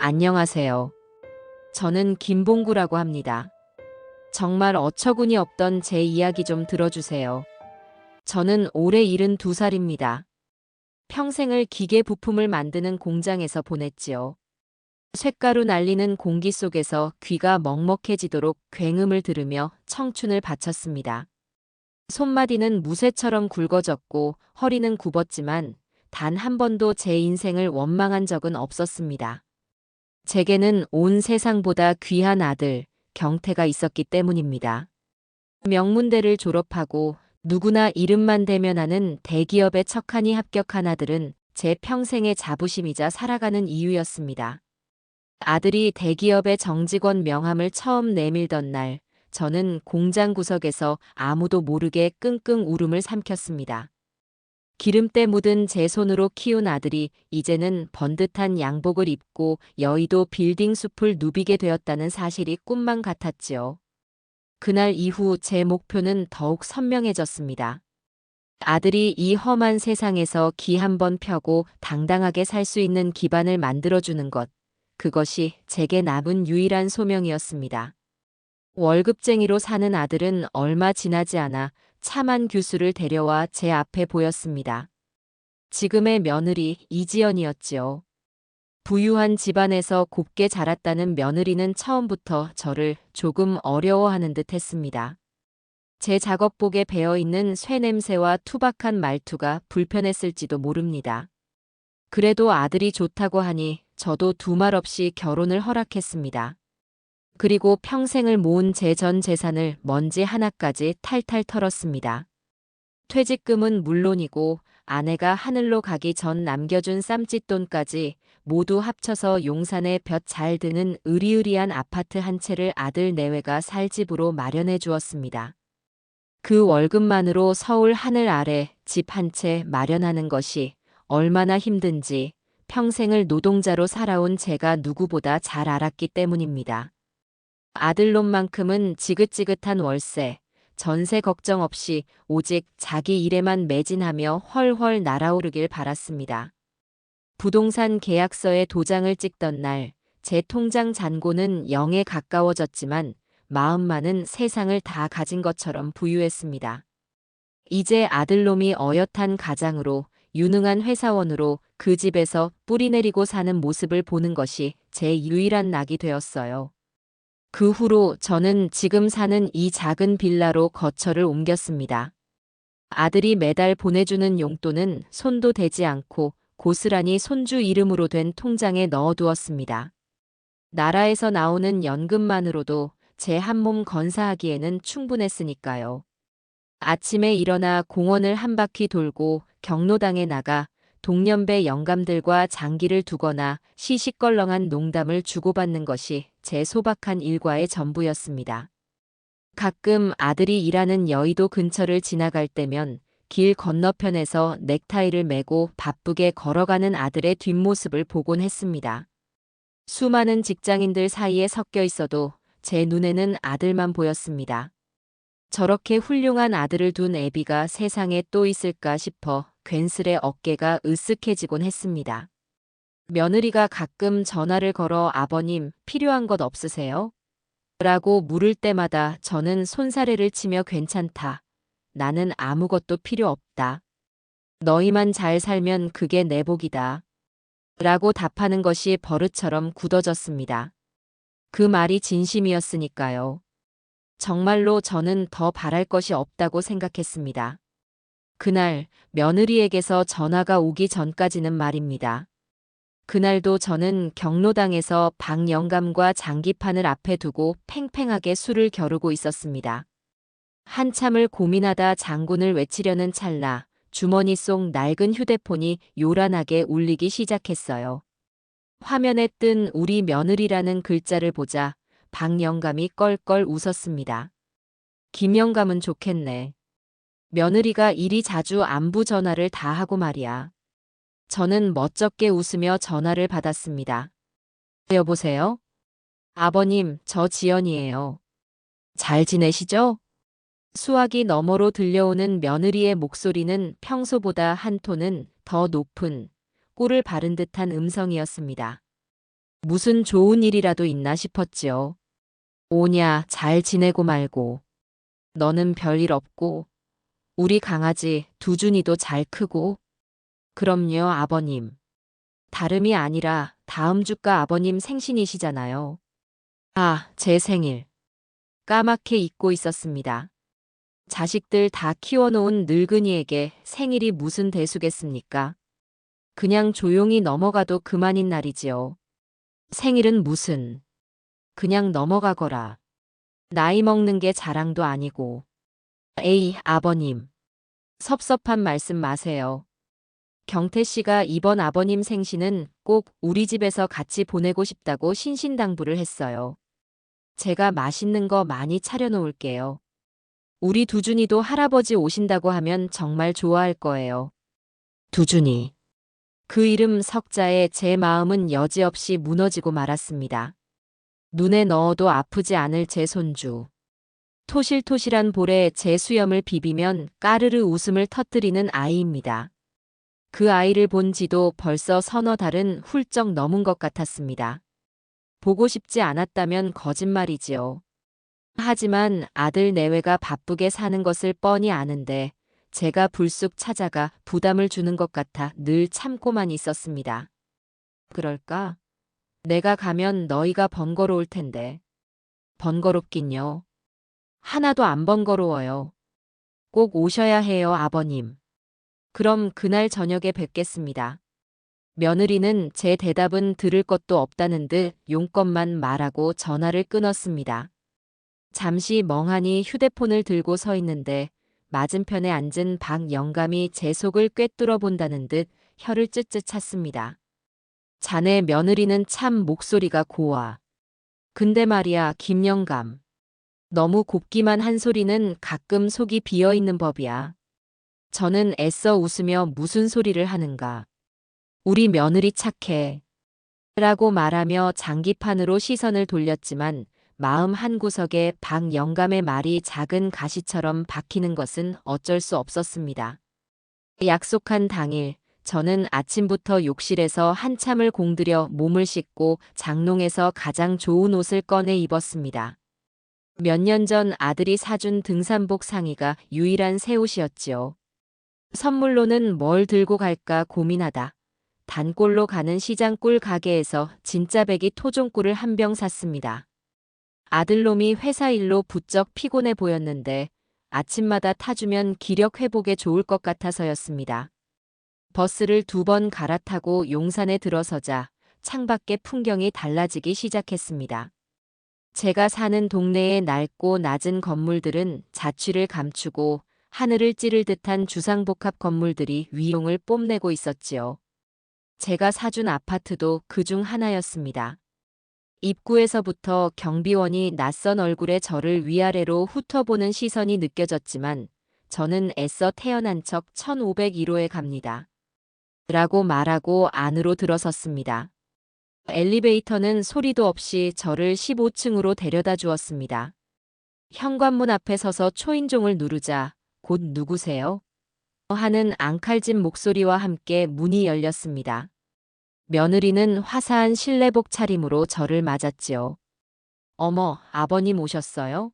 안녕하세요. 저는 김봉구라고 합니다. 정말 어처구니 없던 제 이야기 좀 들어주세요. 저는 올해 72살입니다. 평생을 기계 부품을 만드는 공장에서 보냈지요. 쇳가루 날리는 공기 속에서 귀가 먹먹해지도록 굉음을 들으며 청춘을 바쳤습니다. 손마디는 무쇠처럼 굵어졌고 허리는 굽었지만 단 한 번도 제 인생을 원망한 적은 없었습니다. 제게는 온 세상보다 귀한 아들, 경태가 있었기 때문입니다. 명문대를 졸업하고 누구나 이름만 대면하는 대기업에 척하니 합격한 아들은 제 평생의 자부심이자 살아가는 이유였습니다. 아들이 대기업의 정직원 명함을 처음 내밀던 날, 저는 공장 구석에서 아무도 모르게 끙끙 울음을 삼켰습니다. 기름때 묻은 제 손으로 키운 아들이 이제는 번듯한 양복을 입고 여의도 빌딩 숲을 누비게 되었다는 사실이 꿈만 같았지요. 그날 이후 제 목표는 더욱 선명해졌습니다. 아들이 이 험한 세상에서 기 한 번 펴고 당당하게 살 수 있는 기반을 만들어주는 것. 그것이 제게 남은 유일한 소명이었습니다. 월급쟁이로 사는 아들은 얼마 지나지 않아 차만 규수를 데려와 제 앞에 보였습니다. 지금의 며느리 이지연이었지요. 부유한 집안에서 곱게 자랐다는 며느리는 처음부터 저를 조금 어려워하는 듯 했습니다. 제 작업복에 배어있는 쇠냄새와 투박한 말투가 불편했을지도 모릅니다. 그래도 아들이 좋다고 하니 저도 두말 없이 결혼을 허락했습니다. 그리고 평생을 모은 제 전 재산을 먼지 하나까지 탈탈 털었습니다. 퇴직금은 물론이고 아내가 하늘로 가기 전 남겨준 쌈짓돈까지 모두 합쳐서 용산에 볕 잘 드는 으리으리한 아파트 한 채를 아들 내외가 살 집으로 마련해 주었습니다. 그 월급만으로 서울 하늘 아래 집 한 채 마련하는 것이 얼마나 힘든지 평생을 노동자로 살아온 제가 누구보다 잘 알았기 때문입니다. 아들놈만큼은 지긋지긋한 월세, 전세 걱정 없이 오직 자기 일에만 매진하며 훨훨 날아오르길 바랐습니다. 부동산 계약서에 도장을 찍던 날, 제 통장 잔고는 0에 가까워졌지만 마음만은 세상을 다 가진 것처럼 부유했습니다. 이제 아들놈이 어엿한 가장으로 유능한 회사원으로 그 집에서 뿌리내리고 사는 모습을 보는 것이 제 유일한 낙이 되었어요. 그 후로 저는 지금 사는 이 작은 빌라로 거처를 옮겼습니다. 아들이 매달 보내주는 용돈은 손도 대지 않고 고스란히 손주 이름으로 된 통장에 넣어두었습니다. 나라에서 나오는 연금만으로도 제 한 몸 건사하기에는 충분했으니까요. 아침에 일어나 공원을 한 바퀴 돌고 경로당에 나가 동년배 영감들과 장기를 두거나 시시껄렁한 농담을 주고받는 것이 제 소박한 일과의 전부였습니다. 가끔 아들이 일하는 여의도 근처를 지나갈 때면 길 건너편에서 넥타이를 매고 바쁘게 걸어가는 아들의 뒷모습을 보곤 했습니다. 수많은 직장인들 사이에 섞여 있어도 제 눈에는 아들만 보였습니다. 저렇게 훌륭한 아들을 둔 애비가 세상에 또 있을까 싶어 괜스레 어깨가 으쓱해지곤 했습니다. 며느리가 가끔 전화를 걸어 아버님 필요한 것 없으세요? 라고 물을 때마다 저는 손사래를 치며 괜찮다. 나는 아무것도 필요 없다. 너희만 잘 살면 그게 내 복이다. 라고 답하는 것이 버릇처럼 굳어졌습니다. 그 말이 진심이었으니까요. 정말로 저는 더 바랄 것이 없다고 생각했습니다. 그날 며느리에게서 전화가 오기 전까지는 말입니다. 그날도 저는 경로당에서 박 영감과 장기판을 앞에 두고 팽팽하게 술을 겨루고 있었습니다. 한참을 고민하다 장군을 외치려는 찰나 주머니 속 낡은 휴대폰이 요란하게 울리기 시작했어요. 화면에 뜬 우리 며느리라는 글자를 보자 박 영감이 껄껄 웃었습니다. 김 영감은 좋겠네. 며느리가 이리 자주 안부 전화를 다 하고 말이야. 저는 멋쩍게 웃으며 전화를 받았습니다. 여보세요? 아버님, 저 지연이에요. 잘 지내시죠? 수화기 너머로 들려오는 며느리의 목소리는 평소보다 한 톤은 더 높은 꿀을 바른 듯한 음성이었습니다. 무슨 좋은 일이라도 있나 싶었지요. 오냐, 잘 지내고 말고. 너는 별일 없고, 우리 강아지 두준이도 잘 크고. 그럼요, 아버님. 다름이 아니라 다음 주가 아버님 생신이시잖아요. 아, 제 생일. 까맣게 잊고 있었습니다. 자식들 다 키워놓은 늙은이에게 생일이 무슨 대수겠습니까? 그냥 조용히 넘어가도 그만인 날이지요. 생일은 무슨, 그냥 넘어가거라. 나이 먹는 게 자랑도 아니고. 에이, 아버님. 섭섭한 말씀 마세요. 경태 씨가 이번 아버님 생신은 꼭 우리 집에서 같이 보내고 싶다고 신신당부를 했어요. 제가 맛있는 거 많이 차려놓을게요. 우리 두준이도 할아버지 오신다고 하면 정말 좋아할 거예요. 두준이. 그 이름 석자에 제 마음은 여지없이 무너지고 말았습니다. 눈에 넣어도 아프지 않을 제 손주. 토실토실한 볼에 제 수염을 비비면 까르르 웃음을 터뜨리는 아이입니다. 그 아이를 본 지도 벌써 서너 달은 훌쩍 넘은 것 같았습니다. 보고 싶지 않았다면 거짓말이지요. 하지만 아들 내외가 바쁘게 사는 것을 뻔히 아는데 제가 불쑥 찾아가 부담을 주는 것 같아 늘 참고만 있었습니다. 그럴까? 내가 가면 너희가 번거로울 텐데. 번거롭긴요. 하나도 안 번거로워요. 꼭 오셔야 해요, 아버님. 그럼 그날 저녁에 뵙겠습니다. 며느리는 제 대답은 들을 것도 없다는 듯 용건만 말하고 전화를 끊었습니다. 잠시 멍하니 휴대폰을 들고 서 있는데 맞은편에 앉은 박 영감이 제 속을 꿰뚫어 본다는 듯 혀를 쯧쯧 찼습니다. 자네 며느리는 참 목소리가 고와. 근데 말이야, 김영감. 너무 곱기만 한 소리는 가끔 속이 비어있는 법이야. 저는 애써 웃으며 무슨 소리를 하는가. 우리 며느리 착해. 라고 말하며 장기판으로 시선을 돌렸지만 마음 한구석에 박 영감의 말이 작은 가시처럼 박히는 것은 어쩔 수 없었습니다. 약속한 당일 저는 아침부터 욕실에서 한참을 공들여 몸을 씻고 장롱에서 가장 좋은 옷을 꺼내 입었습니다. 몇 년 전 아들이 사준 등산복 상의가 유일한 새 옷이었지요. 선물로는 뭘 들고 갈까 고민하다 단골로 가는 시장꿀 가게에서 진짜 배기 토종꿀을 한 병 샀습니다. 아들놈이 회사 일로 부쩍 피곤해 보였는데 아침마다 타주면 기력 회복에 좋을 것 같아서였습니다. 버스를 2번 갈아타고 용산에 들어서자 창밖의 풍경이 달라지기 시작했습니다. 제가 사는 동네의 낡고 낮은 건물들은 자취를 감추고 하늘을 찌를 듯한 주상복합 건물들이 위용을 뽐내고 있었지요. 제가 사준 아파트도 그중 하나였습니다. 입구에서부터 경비원이 낯선 얼굴에 저를 위아래로 훑어보는 시선이 느껴졌지만 저는 애써 태어난 척 1501호에 갑니다. 라고 말하고 안으로 들어섰습니다. 엘리베이터는 소리도 없이 저를 15층으로 데려다 주었습니다. 현관문 앞에 서서 초인종을 누르자 곧 누구세요? 하는 앙칼진 목소리와 함께 문이 열렸습니다. 며느리는 화사한 실내복 차림으로 저를 맞았지요. 어머, 아버님 오셨어요?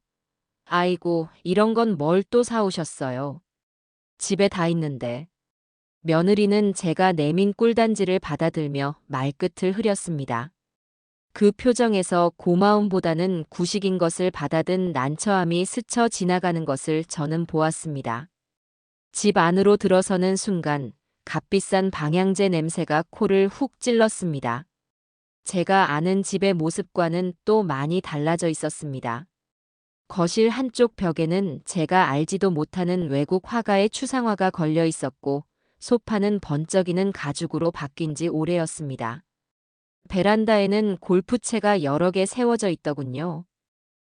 아이고, 이런 건 뭘 또 사오셨어요? 집에 다 있는데. 며느리는 제가 내민 꿀단지를 받아들며 말끝을 흐렸습니다. 그 표정에서 고마움보다는 구식인 것을 받아든 난처함이 스쳐 지나가는 것을 저는 보았습니다. 집 안으로 들어서는 순간 값비싼 방향제 냄새가 코를 훅 찔렀습니다. 제가 아는 집의 모습과는 또 많이 달라져 있었습니다. 거실 한쪽 벽에는 제가 알지도 못하는 외국 화가의 추상화가 걸려 있었고 소파는 번쩍이는 가죽으로 바뀐 지 오래였습니다. 베란다에는 골프채가 여러 개 세워져 있더군요.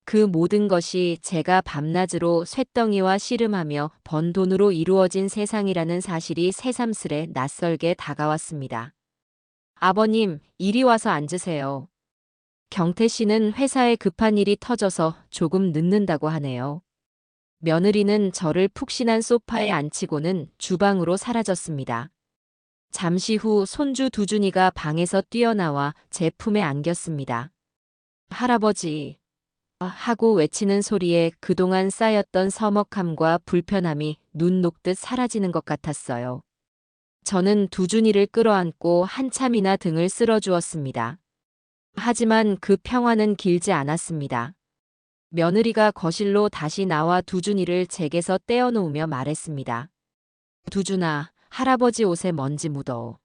그 모든 것이 제가 밤낮으로 쇳덩이와 씨름하며 번 돈으로 이루어진 세상이라는 사실이 새삼스레 낯설게 다가왔습니다. 아버님, 이리 와서 앉으세요. 경태 씨는 회사에 급한 일이 터져서 조금 늦는다고 하네요. 며느리는 저를 푹신한 소파에 앉히고는 주방으로 사라졌습니다. 잠시 후 손주 두준이가 방에서 뛰어나와 제 품에 안겼습니다. 할아버지, 하고 외치는 소리에 그동안 쌓였던 서먹함과 불편함이 눈 녹듯 사라지는 것 같았어요. 저는 두준이를 끌어안고 한참이나 등을 쓸어주었습니다. 하지만 그 평화는 길지 않았습니다. 며느리가 거실로 다시 나와 두준이를 제게서 떼어놓으며 말했습니다. 두준아, 할아버지 옷에 먼지 묻어.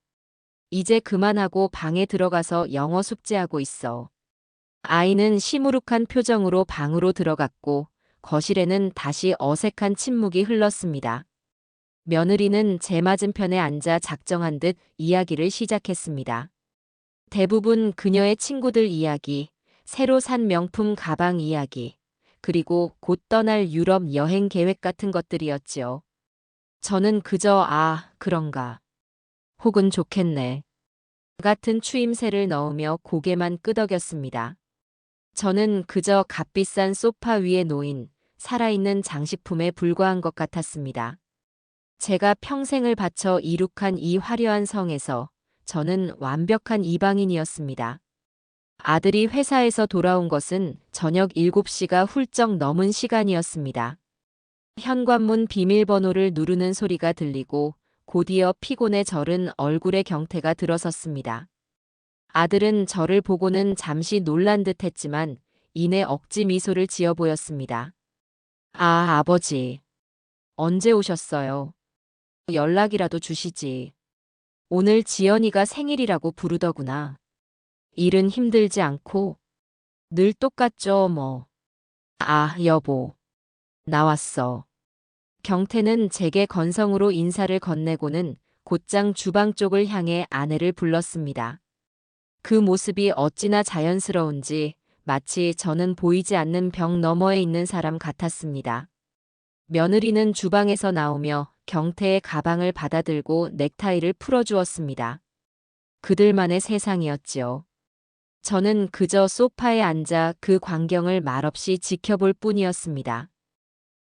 이제 그만하고 방에 들어가서 영어 숙제하고 있어. 아이는 시무룩한 표정으로 방으로 들어갔고 거실에는 다시 어색한 침묵이 흘렀습니다. 며느리는 제 맞은편에 앉아 작정한 듯 이야기를 시작했습니다. 대부분 그녀의 친구들 이야기, 새로 산 명품 가방 이야기, 그리고 곧 떠날 유럽 여행 계획 같은 것들이었지요. 저는 그저 그런가. 혹은 좋겠네. 같은 추임새를 넣으며 고개만 끄덕였습니다. 저는 그저 값비싼 소파 위에 놓인 살아있는 장식품에 불과한 것 같았습니다. 제가 평생을 바쳐 이룩한 이 화려한 성에서 저는 완벽한 이방인이었습니다. 아들이 회사에서 돌아온 것은 저녁 7시가 훌쩍 넘은 시간이었습니다. 현관문 비밀번호를 누르는 소리가 들리고 곧이어 피곤에 절은 얼굴에 경태가 들어섰습니다. 아들은 저를 보고는 잠시 놀란 듯 했지만 이내 억지 미소를 지어 보였습니다. 아버지. 언제 오셨어요? 연락이라도 주시지. 오늘 지연이가 생일이라고 부르더구나. 일은 힘들지 않고 늘 똑같죠, 뭐. 여보. 나왔어. 경태는 제게 건성으로 인사를 건네고는 곧장 주방 쪽을 향해 아내를 불렀습니다. 그 모습이 어찌나 자연스러운지 마치 저는 보이지 않는 벽 너머에 있는 사람 같았습니다. 며느리는 주방에서 나오며 경태의 가방을 받아들고 넥타이를 풀어주었습니다. 그들만의 세상이었지요. 저는 그저 소파에 앉아 그 광경을 말없이 지켜볼 뿐이었습니다.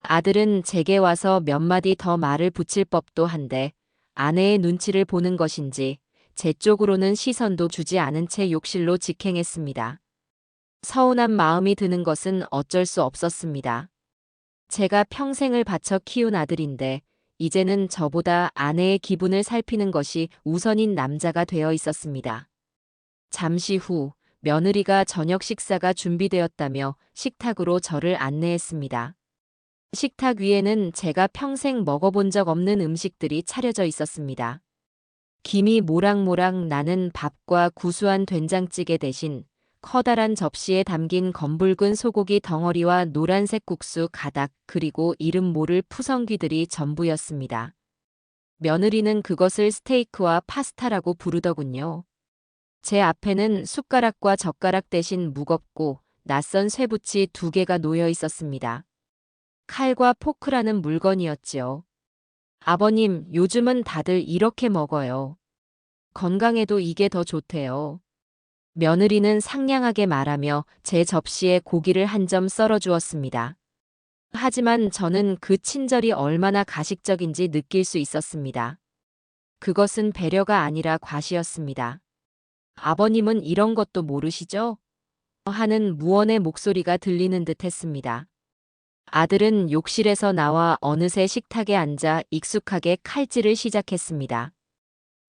아들은 제게 와서 몇 마디 더 말을 붙일 법도 한데 아내의 눈치를 보는 것인지 제 쪽으로는 시선도 주지 않은 채 욕실로 직행했습니다. 서운한 마음이 드는 것은 어쩔 수 없었습니다. 제가 평생을 바쳐 키운 아들인데 이제는 저보다 아내의 기분을 살피는 것이 우선인 남자가 되어 있었습니다. 잠시 후 며느리가 저녁 식사가 준비되었다며 식탁으로 저를 안내했습니다. 식탁 위에는 제가 평생 먹어본 적 없는 음식들이 차려져 있었습니다. 김이 모락모락 나는 밥과 구수한 된장찌개 대신 커다란 접시에 담긴 검붉은 소고기 덩어리와 노란색 국수 가닥 그리고 이름 모를 푸성귀들이 전부였습니다. 며느리는 그것을 스테이크와 파스타라고 부르더군요. 제 앞에는 숟가락과 젓가락 대신 무겁고 낯선 쇠붙이 2개가 놓여 있었습니다. 칼과 포크라는 물건이었지요. 아버님, 요즘은 다들 이렇게 먹어요. 건강에도 이게 더 좋대요. 며느리는 상냥하게 말하며 제 접시에 고기를 한 점 썰어 주었습니다. 하지만 저는 그 친절이 얼마나 가식적인지 느낄 수 있었습니다. 그것은 배려가 아니라 과시였습니다. 아버님은 이런 것도 모르시죠? 하는 무언의 목소리가 들리는 듯 했습니다. 아들은 욕실에서 나와 어느새 식탁에 앉아 익숙하게 칼질을 시작했습니다.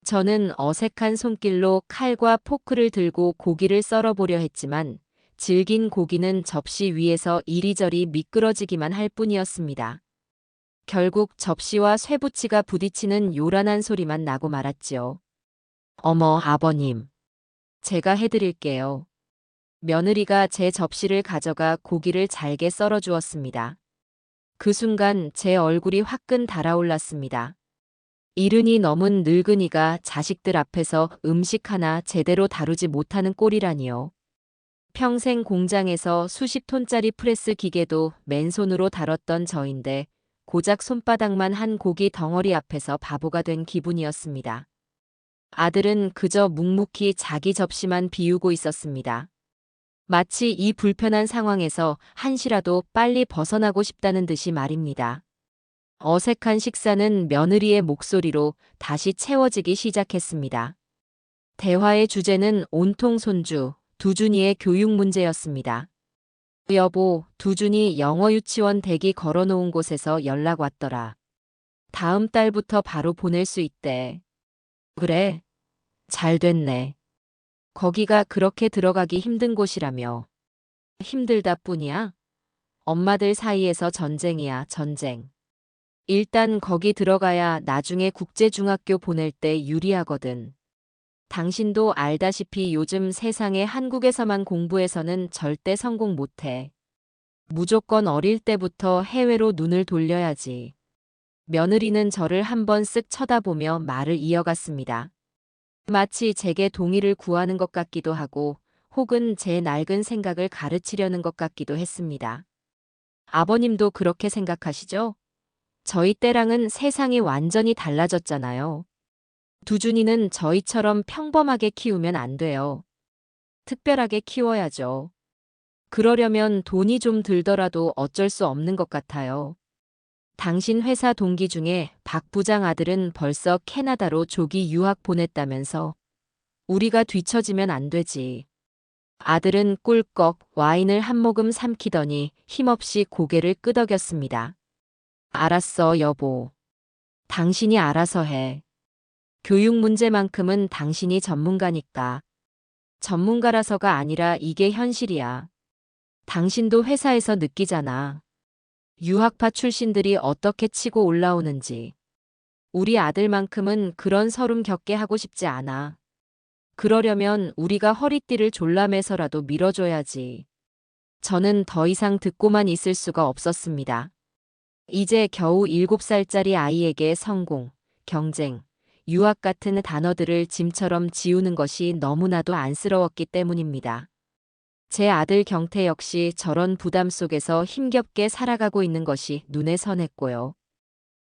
저는 어색한 손길로 칼과 포크를 들고 고기를 썰어보려 했지만 질긴 고기는 접시 위에서 이리저리 미끄러지기만 할 뿐이었습니다. 결국 접시와 쇠붙이가 부딪히는 요란한 소리만 나고 말았지요. 어머, 아버님. 제가 해드릴게요. 며느리가 제 접시를 가져가 고기를 잘게 썰어주었습니다. 그 순간 제 얼굴이 화끈 달아올랐습니다. 이른이 넘은 늙은이가 자식들 앞에서 음식 하나 제대로 다루지 못하는 꼴이라니요. 평생 공장에서 수십 톤짜리 프레스 기계도 맨손으로 다뤘던 저인데 고작 손바닥만 한 고기 덩어리 앞에서 바보가 된 기분이었습니다. 아들은 그저 묵묵히 자기 접시만 비우고 있었습니다. 마치 이 불편한 상황에서 한시라도 빨리 벗어나고 싶다는 듯이 말입니다. 어색한 식사는 며느리의 목소리로 다시 채워지기 시작했습니다. 대화의 주제는 온통 손주, 두준이의 교육 문제였습니다. 여보, 두준이 영어 유치원 대기 걸어놓은 곳에서 연락 왔더라. 다음 달부터 바로 보낼 수 있대. 그래? 잘 됐네. 거기가 그렇게 들어가기 힘든 곳이라며. 힘들다 뿐이야? 엄마들 사이에서 전쟁이야, 전쟁. 일단 거기 들어가야 나중에 국제중학교 보낼 때 유리하거든. 당신도 알다시피 요즘 세상에 한국에서만 공부해서는 절대 성공 못해. 무조건 어릴 때부터 해외로 눈을 돌려야지. 며느리는 저를 한번 쓱 쳐다보며 말을 이어갔습니다. 마치 제게 동의를 구하는 것 같기도 하고 혹은 제 낡은 생각을 가르치려는 것 같기도 했습니다. 아버님도 그렇게 생각하시죠? 저희 때랑은 세상이 완전히 달라졌잖아요. 두준이는 저희처럼 평범하게 키우면 안 돼요. 특별하게 키워야죠. 그러려면 돈이 좀 들더라도 어쩔 수 없는 것 같아요. 당신 회사 동기 중에 박 부장 아들은 벌써 캐나다로 조기 유학 보냈다면서. 우리가 뒤처지면 안 되지. 아들은 꿀꺽 와인을 한 모금 삼키더니 힘없이 고개를 끄덕였습니다. 알았어, 여보. 당신이 알아서 해. 교육 문제만큼은 당신이 전문가니까. 전문가라서가 아니라 이게 현실이야. 당신도 회사에서 느끼잖아. 유학파 출신들이 어떻게 치고 올라오는지. 우리 아들만큼은 그런 서름 겪게 하고 싶지 않아. 그러려면 우리가 허리띠를 졸라매서라도 밀어줘야지. 저는 더 이상 듣고만 있을 수가 없었습니다. 이제 겨우 7살짜리 아이에게 성공, 경쟁, 유학 같은 단어들을 짐처럼 지우는 것이 너무나도 안쓰러웠기 때문입니다. 제 아들 경태 역시 저런 부담 속에서 힘겹게 살아가고 있는 것이 눈에 선했고요.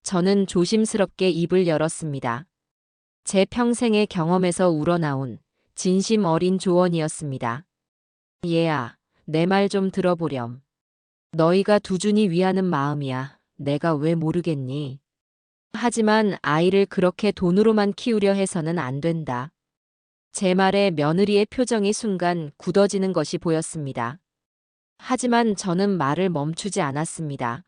저는 조심스럽게 입을 열었습니다. 제 평생의 경험에서 우러나온 진심 어린 조언이었습니다. 얘야, 내 말 좀 들어보렴. 너희가 두준이 위하는 마음이야. 내가 왜 모르겠니? 하지만 아이를 그렇게 돈으로만 키우려 해서는 안 된다. 제 말에 며느리의 표정이 순간 굳어지는 것이 보였습니다. 하지만 저는 말을 멈추지 않았습니다.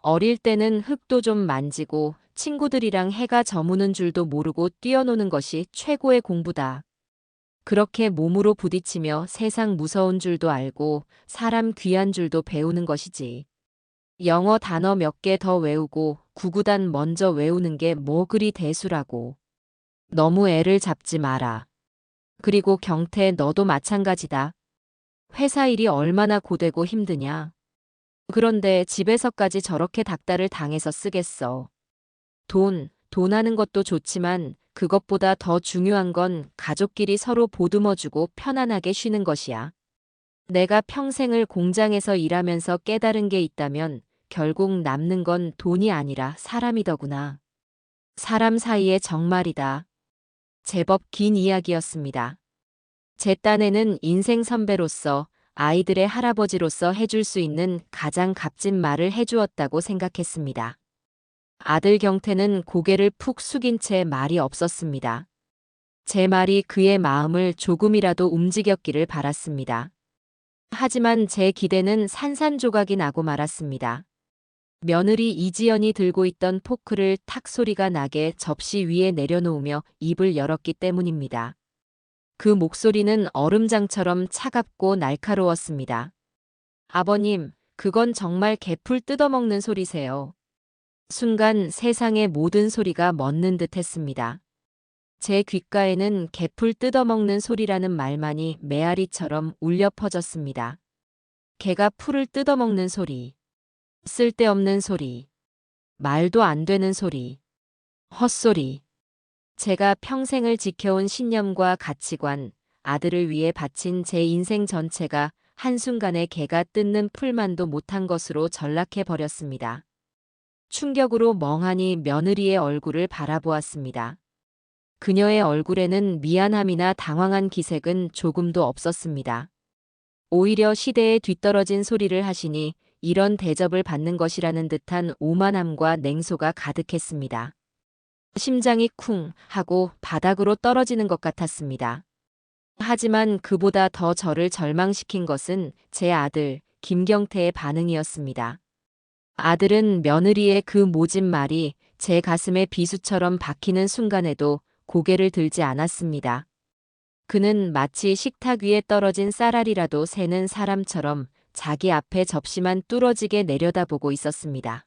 어릴 때는 흙도 좀 만지고 친구들이랑 해가 저무는 줄도 모르고 뛰어노는 것이 최고의 공부다. 그렇게 몸으로 부딪히며 세상 무서운 줄도 알고 사람 귀한 줄도 배우는 것이지. 영어 단어 몇 개 더 외우고 구구단 먼저 외우는 게 뭐 그리 대수라고. 너무 애를 잡지 마라. 그리고 경태 너도 마찬가지다. 회사 일이 얼마나 고되고 힘드냐. 그런데 집에서까지 저렇게 닥달을 당해서 쓰겠어. 돈 하는 것도 좋지만 그것보다 더 중요한 건 가족끼리 서로 보듬어주고 편안하게 쉬는 것이야. 내가 평생을 공장에서 일하면서 깨달은 게 있다면 결국 남는 건 돈이 아니라 사람이더구나. 사람 사이의 정말이다. 제법 긴 이야기였습니다. 제 딴에는 인생 선배로서 아이들의 할아버지로서 해줄 수 있는 가장 값진 말을 해주었다고 생각했습니다. 아들 경태는 고개를 푹 숙인 채 말이 없었습니다. 제 말이 그의 마음을 조금이라도 움직였기를 바랐습니다. 하지만 제 기대는 산산조각이 나고 말았습니다. 며느리 이지연이 들고 있던 포크를 탁 소리가 나게 접시 위에 내려놓으며 입을 열었기 때문입니다. 그 목소리는 얼음장처럼 차갑고 날카로웠습니다. 아버님, 그건 정말 개풀 뜯어먹는 소리세요. 순간 세상의 모든 소리가 멎는 듯 했습니다. 제 귓가에는 개풀 뜯어먹는 소리라는 말만이 메아리처럼 울려 퍼졌습니다. 개가 풀을 뜯어먹는 소리. 쓸데없는 소리. 말도 안 되는 소리. 헛소리. 제가 평생을 지켜온 신념과 가치관, 아들을 위해 바친 제 인생 전체가 한순간에 개가 뜯는 풀만도 못한 것으로 전락해 버렸습니다. 충격으로 멍하니 며느리의 얼굴을 바라보았습니다. 그녀의 얼굴에는 미안함이나 당황한 기색은 조금도 없었습니다. 오히려 시대에 뒤떨어진 소리를 하시니 이런 대접을 받는 것이라는 듯한 오만함과 냉소가 가득했습니다. 심장이 쿵 하고 바닥으로 떨어지는 것 같았습니다. 하지만 그보다 더 저를 절망시킨 것은 제 아들, 김경태의 반응이었습니다. 아들은 며느리의 그 모진 말이 제 가슴에 비수처럼 박히는 순간에도 고개를 들지 않았습니다. 그는 마치 식탁 위에 떨어진 쌀알이라도 새는 사람처럼 자기 앞에 접시만 뚫어지게 내려다보고 있었습니다.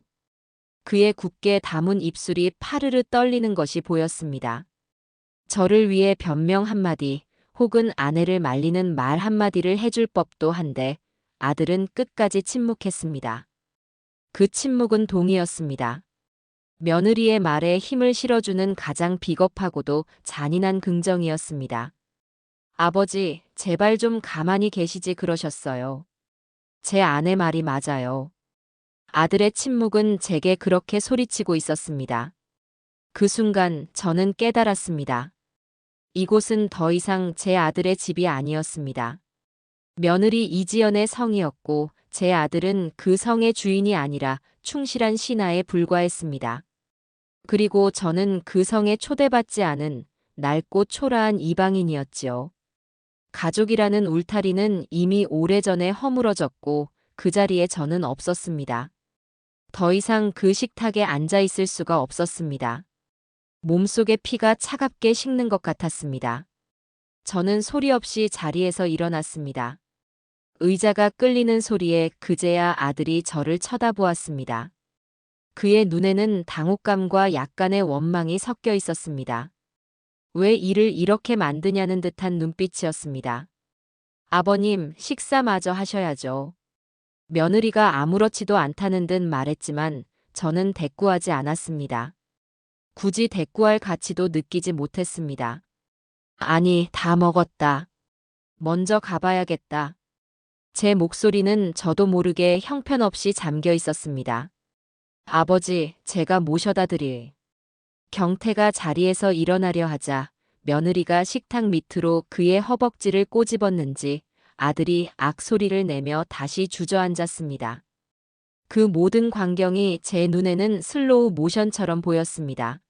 그의 굳게 담은 입술이 파르르 떨리는 것이 보였습니다. 저를 위해 변명 한마디 혹은 아내를 말리는 말 한마디를 해줄 법도 한데 아들은 끝까지 침묵했습니다. 그 침묵은 동의였습니다. 며느리의 말에 힘을 실어주는 가장 비겁하고도 잔인한 긍정이었습니다. 아버지, 제발 좀 가만히 계시지 그러셨어요. 제 아내 말이 맞아요. 아들의 침묵은 제게 그렇게 소리치고 있었습니다. 그 순간 저는 깨달았습니다. 이곳은 더 이상 제 아들의 집이 아니었습니다. 며느리 이지연의 성이었고 제 아들은 그 성의 주인이 아니라 충실한 신하에 불과했습니다. 그리고 저는 그 성에 초대받지 않은 낡고 초라한 이방인이었지요. 가족이라는 울타리는 이미 오래전에 허물어졌고 그 자리에 저는 없었습니다. 더 이상 그 식탁에 앉아 있을 수가 없었습니다. 몸속의 피가 차갑게 식는 것 같았습니다. 저는 소리 없이 자리에서 일어났습니다. 의자가 끌리는 소리에 그제야 아들이 저를 쳐다보았습니다. 그의 눈에는 당혹감과 약간의 원망이 섞여 있었습니다. 왜 일을 이렇게 만드냐는 듯한 눈빛이었습니다. 아버님, 식사마저 하셔야죠. 며느리가 아무렇지도 않다는 듯 말했지만 저는 대꾸하지 않았습니다. 굳이 대꾸할 가치도 느끼지 못했습니다. 아니, 다 먹었다. 먼저 가봐야겠다. 제 목소리는 저도 모르게 형편없이 잠겨 있었습니다. 아버지, 제가 모셔다 드릴. 경태가 자리에서 일어나려 하자 며느리가 식탁 밑으로 그의 허벅지를 꼬집었는지 아들이 악소리를 내며 다시 주저앉았습니다. 그 모든 광경이 제 눈에는 슬로우 모션처럼 보였습니다.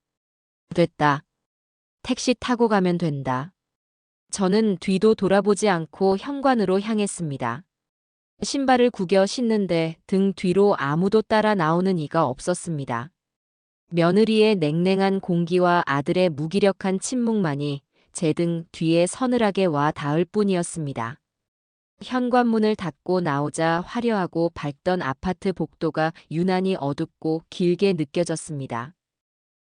됐다. 택시 타고 가면 된다. 저는 뒤도 돌아보지 않고 현관으로 향했습니다. 신발을 구겨 신는데 등 뒤로 아무도 따라 나오는 이가 없었습니다. 며느리의 냉랭한 공기와 아들의 무기력한 침묵만이 제 등 뒤에 서늘하게 와 닿을 뿐이었습니다. 현관문을 닫고 나오자 화려하고 밝던 아파트 복도가 유난히 어둡고 길게 느껴졌습니다.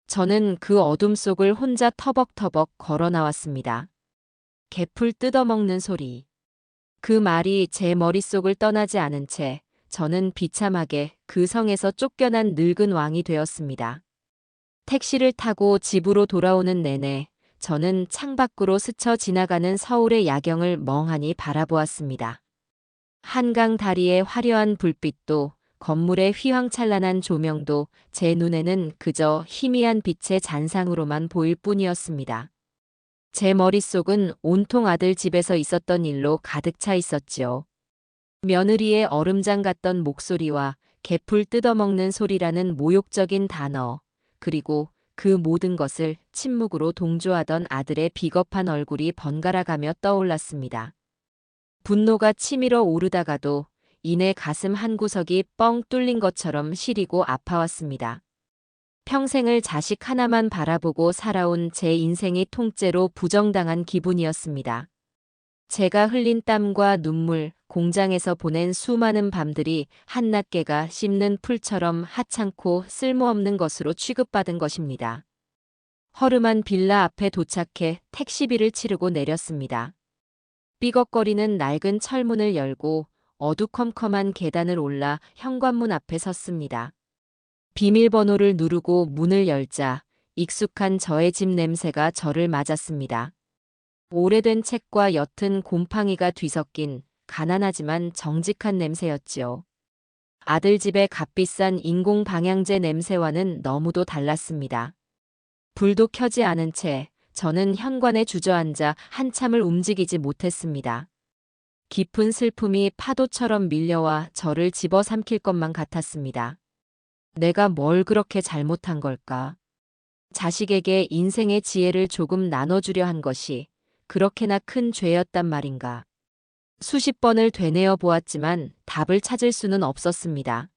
저는 그 어둠 속을 혼자 터벅터벅 걸어 나왔습니다. 개풀 뜯어먹는 소리. 그 말이 제 머릿속을 떠나지 않은 채 저는 비참하게 그 성에서 쫓겨난 늙은 왕이 되었습니다. 택시를 타고 집으로 돌아오는 내내 저는 창밖으로 스쳐 지나가는 서울의 야경을 멍하니 바라보았습니다. 한강 다리의 화려한 불빛도 건물의 휘황찬란한 조명도 제 눈에는 그저 희미한 빛의 잔상으로만 보일 뿐이었습니다. 제 머릿속은 온통 아들 집에서 있었던 일로 가득 차 있었지요. 며느리의 얼음장 같던 목소리와 개풀 뜯어먹는 소리라는 모욕적인 단어, 그리고 그 모든 것을 침묵으로 동조하던 아들의 비겁한 얼굴이 번갈아가며 떠올랐습니다. 분노가 치밀어 오르다가도 이내 가슴 한구석이 뻥 뚫린 것처럼 시리고 아파왔습니다. 평생을 자식 하나만 바라보고 살아온 제 인생이 통째로 부정당한 기분이었습니다. 제가 흘린 땀과 눈물, 공장에서 보낸 수많은 밤들이 한낱개가 씹는 풀처럼 하찮고 쓸모없는 것으로 취급받은 것입니다. 허름한 빌라 앞에 도착해 택시비를 치르고 내렸습니다. 삐걱거리는 낡은 철문을 열고 어두컴컴한 계단을 올라 현관문 앞에 섰습니다. 비밀번호를 누르고 문을 열자 익숙한 저의 집 냄새가 저를 맞았습니다. 오래된 책과 옅은 곰팡이가 뒤섞인 가난하지만 정직한 냄새였지요. 아들 집의 값비싼 인공 방향제 냄새와는 너무도 달랐습니다. 불도 켜지 않은 채 저는 현관에 주저앉아 한참을 움직이지 못했습니다. 깊은 슬픔이 파도처럼 밀려와 저를 집어삼킬 것만 같았습니다. 내가 뭘 그렇게 잘못한 걸까? 자식에게 인생의 지혜를 조금 나눠주려 한 것이 그렇게나 큰 죄였단 말인가? 수십 번을 되뇌어 보았지만 답을 찾을 수는 없었습니다.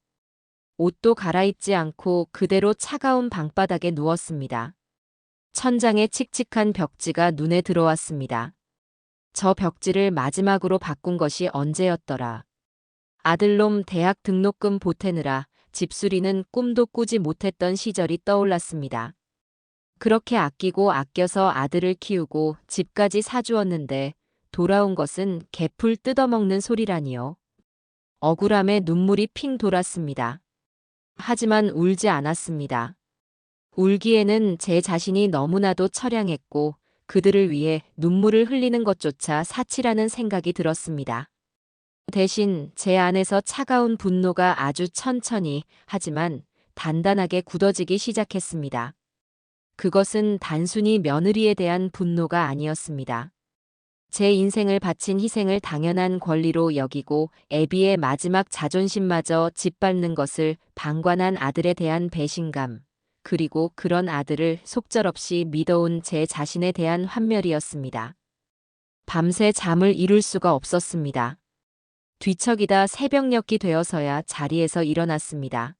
옷도 갈아입지 않고 그대로 차가운 방바닥에 누웠습니다. 천장에 칙칙한 벽지가 눈에 들어왔습니다. 저 벽지를 마지막으로 바꾼 것이 언제였더라. 아들놈 대학 등록금 보태느라 집수리는 꿈도 꾸지 못했던 시절이 떠올랐습니다. 그렇게 아끼고 아껴서 아들을 키우고 집까지 사주었는데 돌아온 것은 개풀 뜯어먹는 소리라니요. 억울함에 눈물이 핑 돌았습니다. 하지만 울지 않았습니다. 울기에는 제 자신이 너무나도 처량했고 그들을 위해 눈물을 흘리는 것조차 사치라는 생각이 들었습니다. 대신 제 안에서 차가운 분노가 아주 천천히 하지만 단단하게 굳어지기 시작했습니다. 그것은 단순히 며느리에 대한 분노가 아니었습니다. 제 인생을 바친 희생을 당연한 권리로 여기고 애비의 마지막 자존심마저 짓밟는 것을 방관한 아들에 대한 배신감, 그리고 그런 아들을 속절없이 믿어온 제 자신에 대한 환멸이었습니다. 밤새 잠을 이룰 수가 없었습니다. 뒤척이다 새벽녘이 되어서야 자리에서 일어났습니다.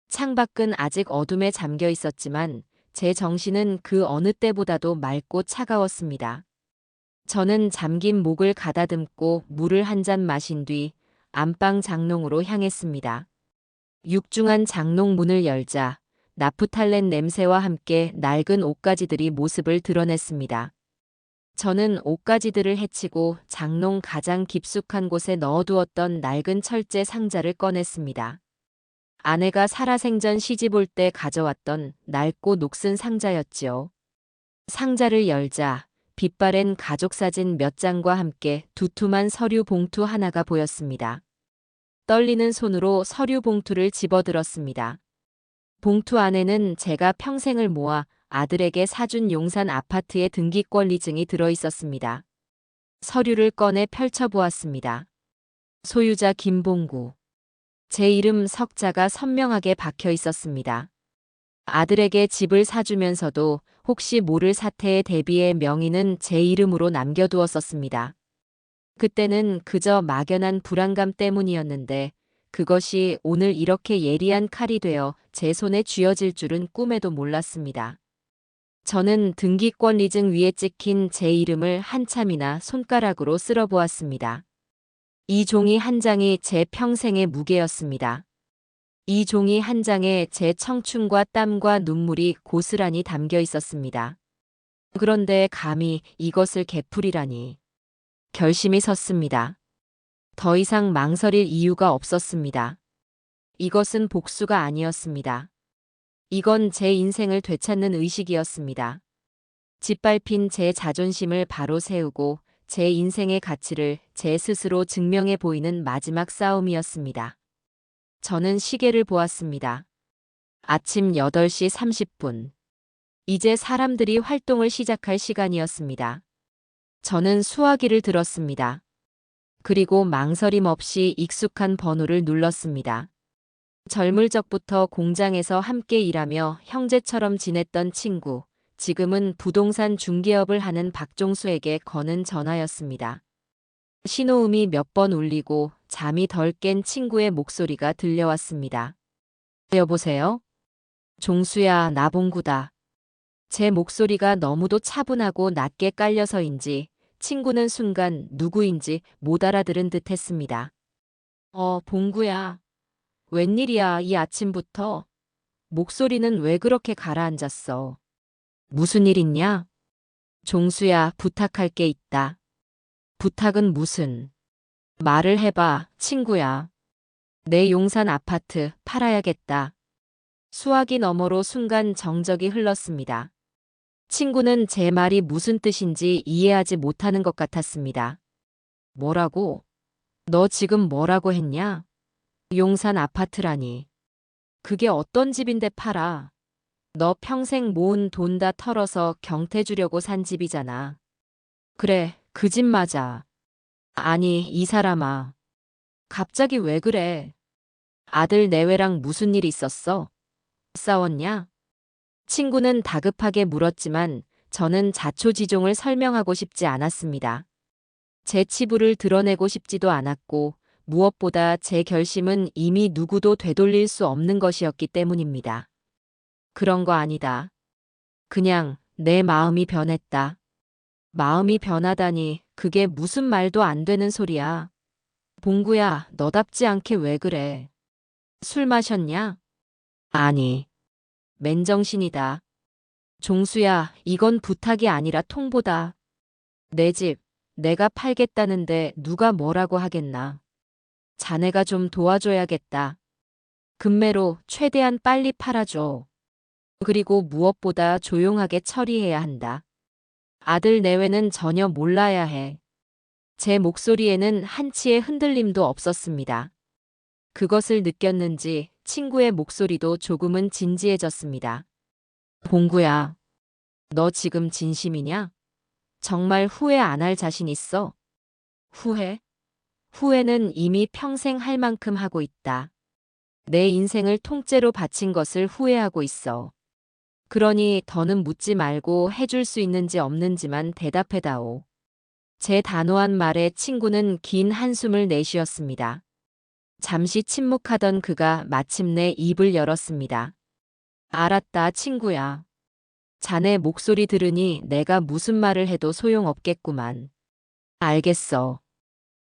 창밖은 아직 어둠에 잠겨 있었지만 제 정신은 그 어느 때보다도 맑고 차가웠습니다. 저는 잠긴 목을 가다듬고 물을 한 잔 마신 뒤 안방 장롱으로 향했습니다. 육중한 장롱 문을 열자 나프탈렌 냄새와 함께 낡은 옷가지들이 모습을 드러냈습니다. 저는 옷가지들을 헤치고 장롱 가장 깊숙한 곳에 넣어두었던 낡은 철제 상자를 꺼냈습니다. 아내가 살아생전 시집올 때 가져왔던 낡고 녹슨 상자였지요. 상자를 열자 빛바랜 가족사진 몇 장과 함께 두툼한 서류 봉투 하나가 보였습니다. 떨리는 손으로 서류 봉투를 집어들었습니다. 봉투 안에는 제가 평생을 모아 아들에게 사준 용산 아파트의 등기권리증이 들어있었습니다. 서류를 꺼내 펼쳐보았습니다. 소유자 김봉구. 제 이름 석자가 선명하게 박혀 있었습니다. 아들에게 집을 사주면서도 혹시 모를 사태에 대비해 명의는 제 이름으로 남겨두었었습니다. 그때는 그저 막연한 불안감 때문이었는데 그것이 오늘 이렇게 예리한 칼이 되어 제 손에 쥐어질 줄은 꿈에도 몰랐습니다. 저는 등기권리증 위에 찍힌 제 이름을 한참이나 손가락으로 쓸어보았습니다. 이 종이 한 장이 제 평생의 무게였습니다. 이 종이 한 장에 제 청춘과 땀과 눈물이 고스란히 담겨 있었습니다. 그런데 감히 이것을 개풀이라니. 결심이 섰습니다. 더 이상 망설일 이유가 없었습니다. 이것은 복수가 아니었습니다. 이건 제 인생을 되찾는 의식이었습니다. 짓밟힌 제 자존심을 바로 세우고 제 인생의 가치를 제 스스로 증명해 보이는 마지막 싸움이었습니다. 저는 시계를 보았습니다. 아침 8시 30분. 이제 사람들이 활동을 시작할 시간이었습니다. 저는 수화기를 들었습니다. 그리고 망설임 없이 익숙한 번호를 눌렀습니다. 젊을 적부터 공장에서 함께 일하며 형제처럼 지냈던 친구, 지금은 부동산 중개업을 하는 박종수에게 거는 전화였습니다. 신호음이 몇 번 울리고 잠이 덜 깬 친구의 목소리가 들려왔습니다. 여보세요? 종수야, 나 봉구다. 제 목소리가 너무도 차분하고 낮게 깔려서인지 친구는 순간 누구인지 못 알아들은 듯 했습니다. 봉구야. 웬일이야, 이 아침부터? 목소리는 왜 그렇게 가라앉았어? 무슨 일 있냐? 종수야, 부탁할 게 있다. 부탁은 무슨? 말을 해봐, 친구야. 내 용산 아파트 팔아야겠다. 수화기 너머로 순간 정적이 흘렀습니다. 친구는 제 말이 무슨 뜻인지 이해하지 못하는 것 같았습니다. 뭐라고? 너 지금 뭐라고 했냐? 용산 아파트라니. 그게 어떤 집인데 팔아? 너 평생 모은 돈 다 털어서 경태 주려고 산 집이잖아. 그래, 그 집 맞아. 아니, 이 사람아. 갑자기 왜 그래? 아들 내외랑 무슨 일 있었어? 싸웠냐? 친구는 다급하게 물었지만 저는 자초지종을 설명하고 싶지 않았습니다. 제 치부를 드러내고 싶지도 않았고 무엇보다 제 결심은 이미 누구도 되돌릴 수 없는 것이었기 때문입니다. 그런 거 아니다. 그냥 내 마음이 변했다. 마음이 변하다니 그게 무슨 말도 안 되는 소리야. 봉구야, 너답지 않게 왜 그래? 술 마셨냐? 아니, 맨정신이다. 종수야, 이건 부탁이 아니라 통보다. 내 집, 내가 팔겠다는데 누가 뭐라고 하겠나. 자네가 좀 도와줘야겠다. 금매로 최대한 빨리 팔아줘. 그리고 무엇보다 조용하게 처리해야 한다. 아들 내외는 전혀 몰라야 해. 제 목소리에는 한치의 흔들림도 없었습니다. 그것을 느꼈는지 친구의 목소리도 조금은 진지해졌습니다. 봉구야, 너 지금 진심이냐? 정말 후회 안 할 자신 있어? 후회? 후회는 이미 평생 할 만큼 하고 있다. 내 인생을 통째로 바친 것을 후회하고 있어. 그러니 더는 묻지 말고 해줄 수 있는지 없는지만 대답해다오. 제 단호한 말에 친구는 긴 한숨을 내쉬었습니다. 잠시 침묵하던 그가 마침내 입을 열었습니다. 알았다, 친구야. 자네 목소리 들으니 내가 무슨 말을 해도 소용없겠구만. 알겠어.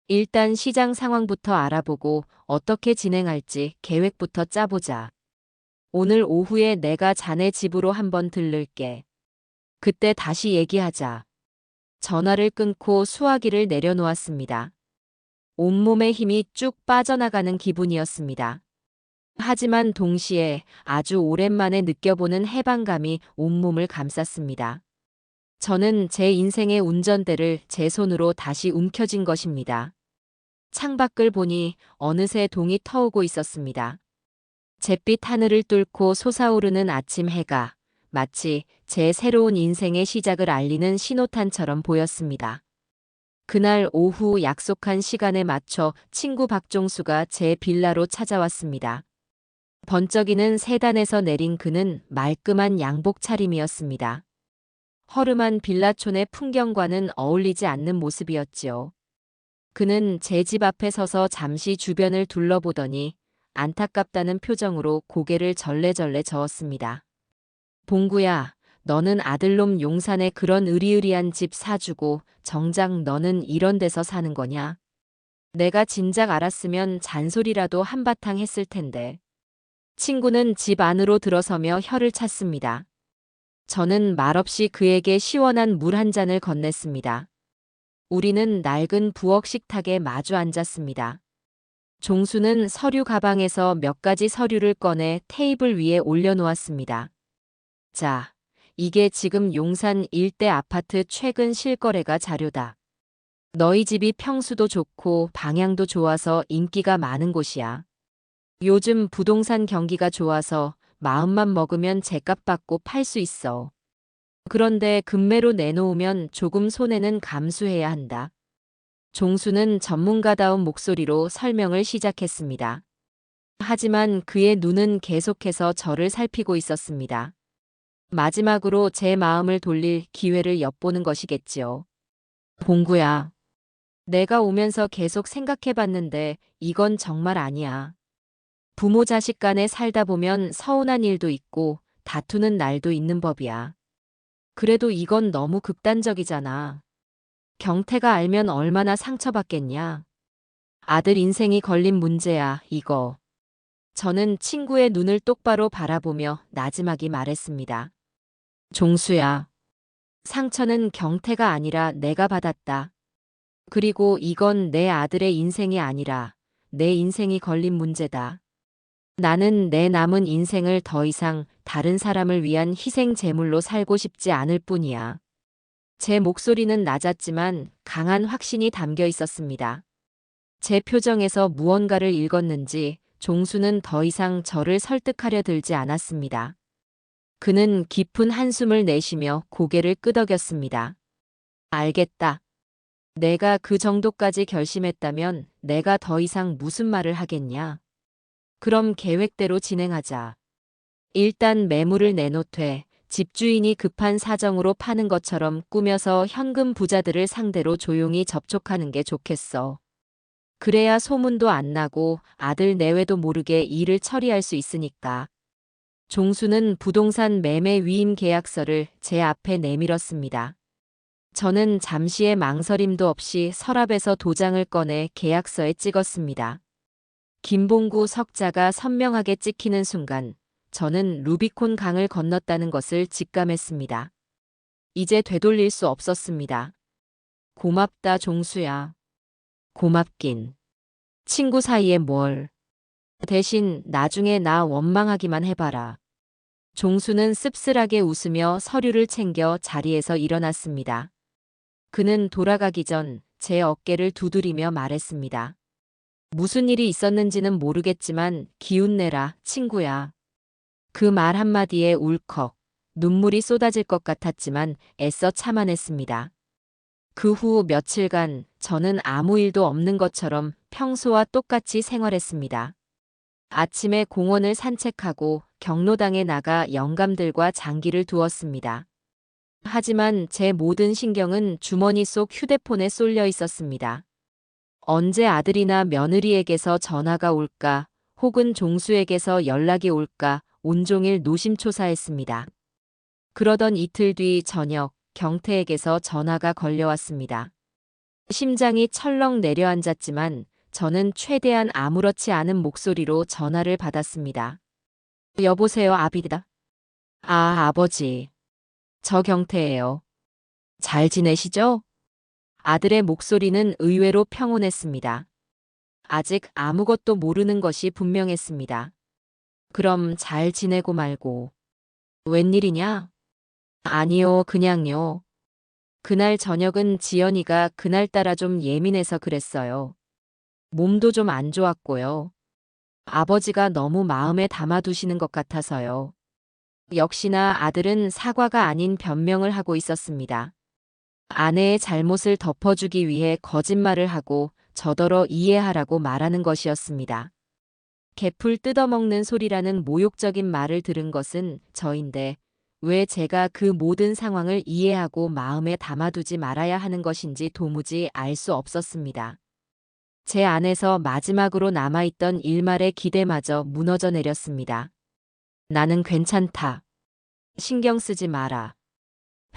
일단 시장 상황부터 알아보고 어떻게 진행할지 계획부터 짜보자. 오늘 오후에 내가 자네 집으로 한번 들를게. 그때 다시 얘기하자. 전화를 끊고 수화기를 내려놓았습니다. 온몸에 힘이 쭉 빠져나가는 기분이었습니다. 하지만 동시에 아주 오랜만에 느껴보는 해방감이 온몸을 감쌌습니다. 저는 제 인생의 운전대를 제 손으로 다시 움켜쥔 것입니다. 창밖을 보니 어느새 동이 터오고 있었습니다. 잿빛 하늘을 뚫고 솟아오르는 아침 해가 마치 제 새로운 인생의 시작을 알리는 신호탄처럼 보였습니다. 그날 오후 약속한 시간에 맞춰 친구 박종수가 제 빌라로 찾아왔습니다. 번쩍이는 세단에서 내린 그는 말끔한 양복 차림이었습니다. 허름한 빌라촌의 풍경과는 어울리지 않는 모습이었지요. 그는 제 집 앞에 서서 잠시 주변을 둘러보더니 안타깝다는 표정으로 고개를 절레절레 저었습니다. 봉구야, 너는 아들놈 용산에 그런 으리으리한 집 사주고 정작 너는 이런 데서 사는 거냐? 내가 진작 알았으면 잔소리라도 한바탕 했을 텐데. 친구는 집 안으로 들어서며 혀를 찼습니다. 저는 말없이 그에게 시원한 물 한 잔을 건넸습니다. 우리는 낡은 부엌 식탁에 마주 앉았습니다. 종수는 서류 가방에서 몇 가지 서류를 꺼내 테이블 위에 올려놓았습니다. 자, 이게 지금 용산 일대 아파트 최근 실거래가 자료다. 너희 집이 평수도 좋고 방향도 좋아서 인기가 많은 곳이야. 요즘 부동산 경기가 좋아서 마음만 먹으면 제값 받고 팔 수 있어. 그런데 금매로 내놓으면 조금 손해는 감수해야 한다. 종수는 전문가다운 목소리로 설명을 시작했습니다. 하지만 그의 눈은 계속해서 저를 살피고 있었습니다. 마지막으로 제 마음을 돌릴 기회를 엿보는 것이겠지요. 봉구야, 내가 오면서 계속 생각해봤는데 이건 정말 아니야. 부모 자식 간에 살다 보면 서운한 일도 있고 다투는 날도 있는 법이야. 그래도 이건 너무 극단적이잖아. 경태가 알면 얼마나 상처받겠냐. 아들 인생이 걸린 문제야, 이거. 저는 친구의 눈을 똑바로 바라보며 나지막이 말했습니다. 종수야, 상처는 경태가 아니라 내가 받았다. 그리고 이건 내 아들의 인생이 아니라 내 인생이 걸린 문제다. 나는 내 남은 인생을 더 이상 다른 사람을 위한 희생 제물로 살고 싶지 않을 뿐이야. 제 목소리는 낮았지만 강한 확신이 담겨 있었습니다. 제 표정에서 무언가를 읽었는지 종수는 더 이상 저를 설득하려 들지 않았습니다. 그는 깊은 한숨을 내쉬며 고개를 끄덕였습니다. 알겠다. 내가 그 정도까지 결심했다면 내가 더 이상 무슨 말을 하겠냐? 그럼 계획대로 진행하자. 일단 매물을 내놓되 집주인이 급한 사정으로 파는 것처럼 꾸며서 현금 부자들을 상대로 조용히 접촉하는 게 좋겠어. 그래야 소문도 안 나고 아들 내외도 모르게 일을 처리할 수 있으니까. 종수는 부동산 매매 위임 계약서를 제 앞에 내밀었습니다. 저는 잠시의 망설임도 없이 서랍에서 도장을 꺼내 계약서에 찍었습니다. 김봉구 석자가 선명하게 찍히는 순간 저는 루비콘 강을 건넜다는 것을 직감했습니다. 이제 되돌릴 수 없었습니다. 고맙다, 종수야. 고맙긴. 친구 사이에 뭘. 대신 나중에 나 원망하기만 해봐라. 종수는 씁쓸하게 웃으며 서류를 챙겨 자리에서 일어났습니다. 그는 돌아가기 전 제 어깨를 두드리며 말했습니다. 무슨 일이 있었는지는 모르겠지만 기운내라, 친구야. 그 말 한마디에 울컥 눈물이 쏟아질 것 같았지만 애써 참아냈습니다. 그 후 며칠간 저는 아무 일도 없는 것처럼 평소와 똑같이 생활했습니다. 아침에 공원을 산책하고 경로당에 나가 영감들과 장기를 두었습니다. 하지만 제 모든 신경은 주머니 속 휴대폰에 쏠려 있었습니다. 언제 아들이나 며느리에게서 전화가 올까, 혹은 종수에게서 연락이 올까 온종일 노심초사했습니다. 그러던 이틀 뒤 저녁 경태에게서 전화가 걸려왔습니다. 심장이 철렁 내려앉았지만 저는 최대한 아무렇지 않은 목소리로 전화를 받았습니다. 여보세요, 아비다. 아, 아버지. 저 경태예요. 잘 지내시죠? 아들의 목소리는 의외로 평온했습니다. 아직 아무것도 모르는 것이 분명했습니다. 그럼 잘 지내고 말고. 웬일이냐? 아니요, 그냥요. 그날 저녁은 지연이가 그날따라 좀 예민해서 그랬어요. 몸도 좀 안 좋았고요. 아버지가 너무 마음에 담아두시는 것 같아서요. 역시나 아들은 사과가 아닌 변명을 하고 있었습니다. 아내의 잘못을 덮어주기 위해 거짓말을 하고 저더러 이해하라고 말하는 것이었습니다. 개풀 뜯어먹는 소리라는 모욕적인 말을 들은 것은 저인데 왜 제가 그 모든 상황을 이해하고 마음에 담아두지 말아야 하는 것인지 도무지 알 수 없었습니다. 제 안에서 마지막으로 남아있던 일말의 기대마저 무너져 내렸습니다. 나는 괜찮다. 신경 쓰지 마라.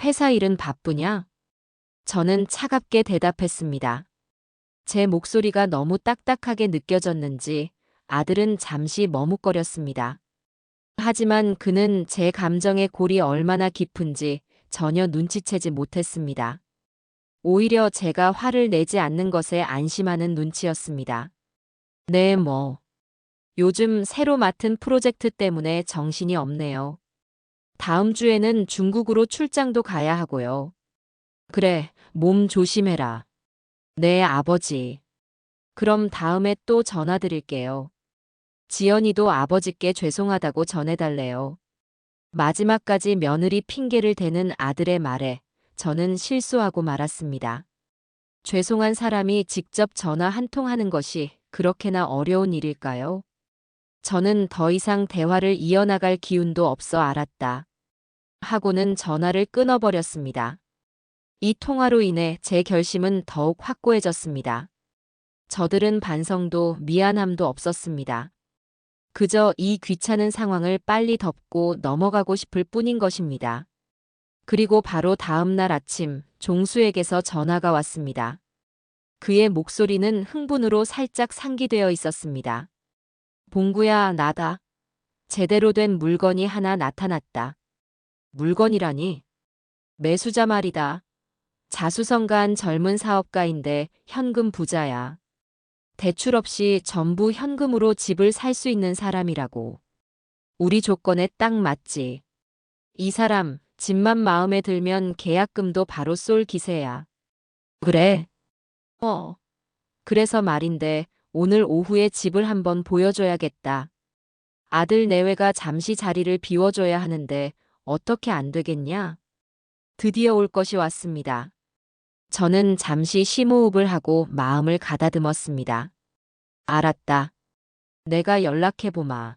회사 일은 바쁘냐? 저는 차갑게 대답했습니다. 제 목소리가 너무 딱딱하게 느껴졌는지 아들은 잠시 머뭇거렸습니다. 하지만 그는 제 감정의 골이 얼마나 깊은지 전혀 눈치채지 못했습니다. 오히려 제가 화를 내지 않는 것에 안심하는 눈치였습니다. 네, 뭐. 요즘 새로 맡은 프로젝트 때문에 정신이 없네요. 다음 주에는 중국으로 출장도 가야 하고요. 그래, 몸 조심해라. 네, 아버지. 그럼 다음에 또 전화드릴게요. 지연이도 아버지께 죄송하다고 전해달래요. 마지막까지 며느리 핑계를 대는 아들의 말에 저는 실수하고 말았습니다. 죄송한 사람이 직접 전화 한 통 하는 것이 그렇게나 어려운 일일까요? 저는 더 이상 대화를 이어나갈 기운도 없어 알았다. 하고는 전화를 끊어버렸습니다. 이 통화로 인해 제 결심은 더욱 확고해졌습니다. 저들은 반성도 미안함도 없었습니다. 그저 이 귀찮은 상황을 빨리 덮고 넘어가고 싶을 뿐인 것입니다. 그리고 바로 다음 날 아침 종수에게서 전화가 왔습니다. 그의 목소리는 흥분으로 살짝 상기되어 있었습니다. 봉구야, 나다. 제대로 된 물건이 하나 나타났다. 물건이라니? 매수자 말이다. 자수성가한 젊은 사업가인데 현금 부자야. 대출 없이 전부 현금으로 집을 살 수 있는 사람이라고. 우리 조건에 딱 맞지. 이 사람 집만 마음에 들면 계약금도 바로 쏠 기세야. 그래? 그래서 말인데 오늘 오후에 집을 한번 보여줘야겠다. 아들 내외가 잠시 자리를 비워줘야 하는데 어떻게 안 되겠냐? 드디어 올 것이 왔습니다. 저는 잠시 심호흡을 하고 마음을 가다듬었습니다. 알았다. 내가 연락해보마.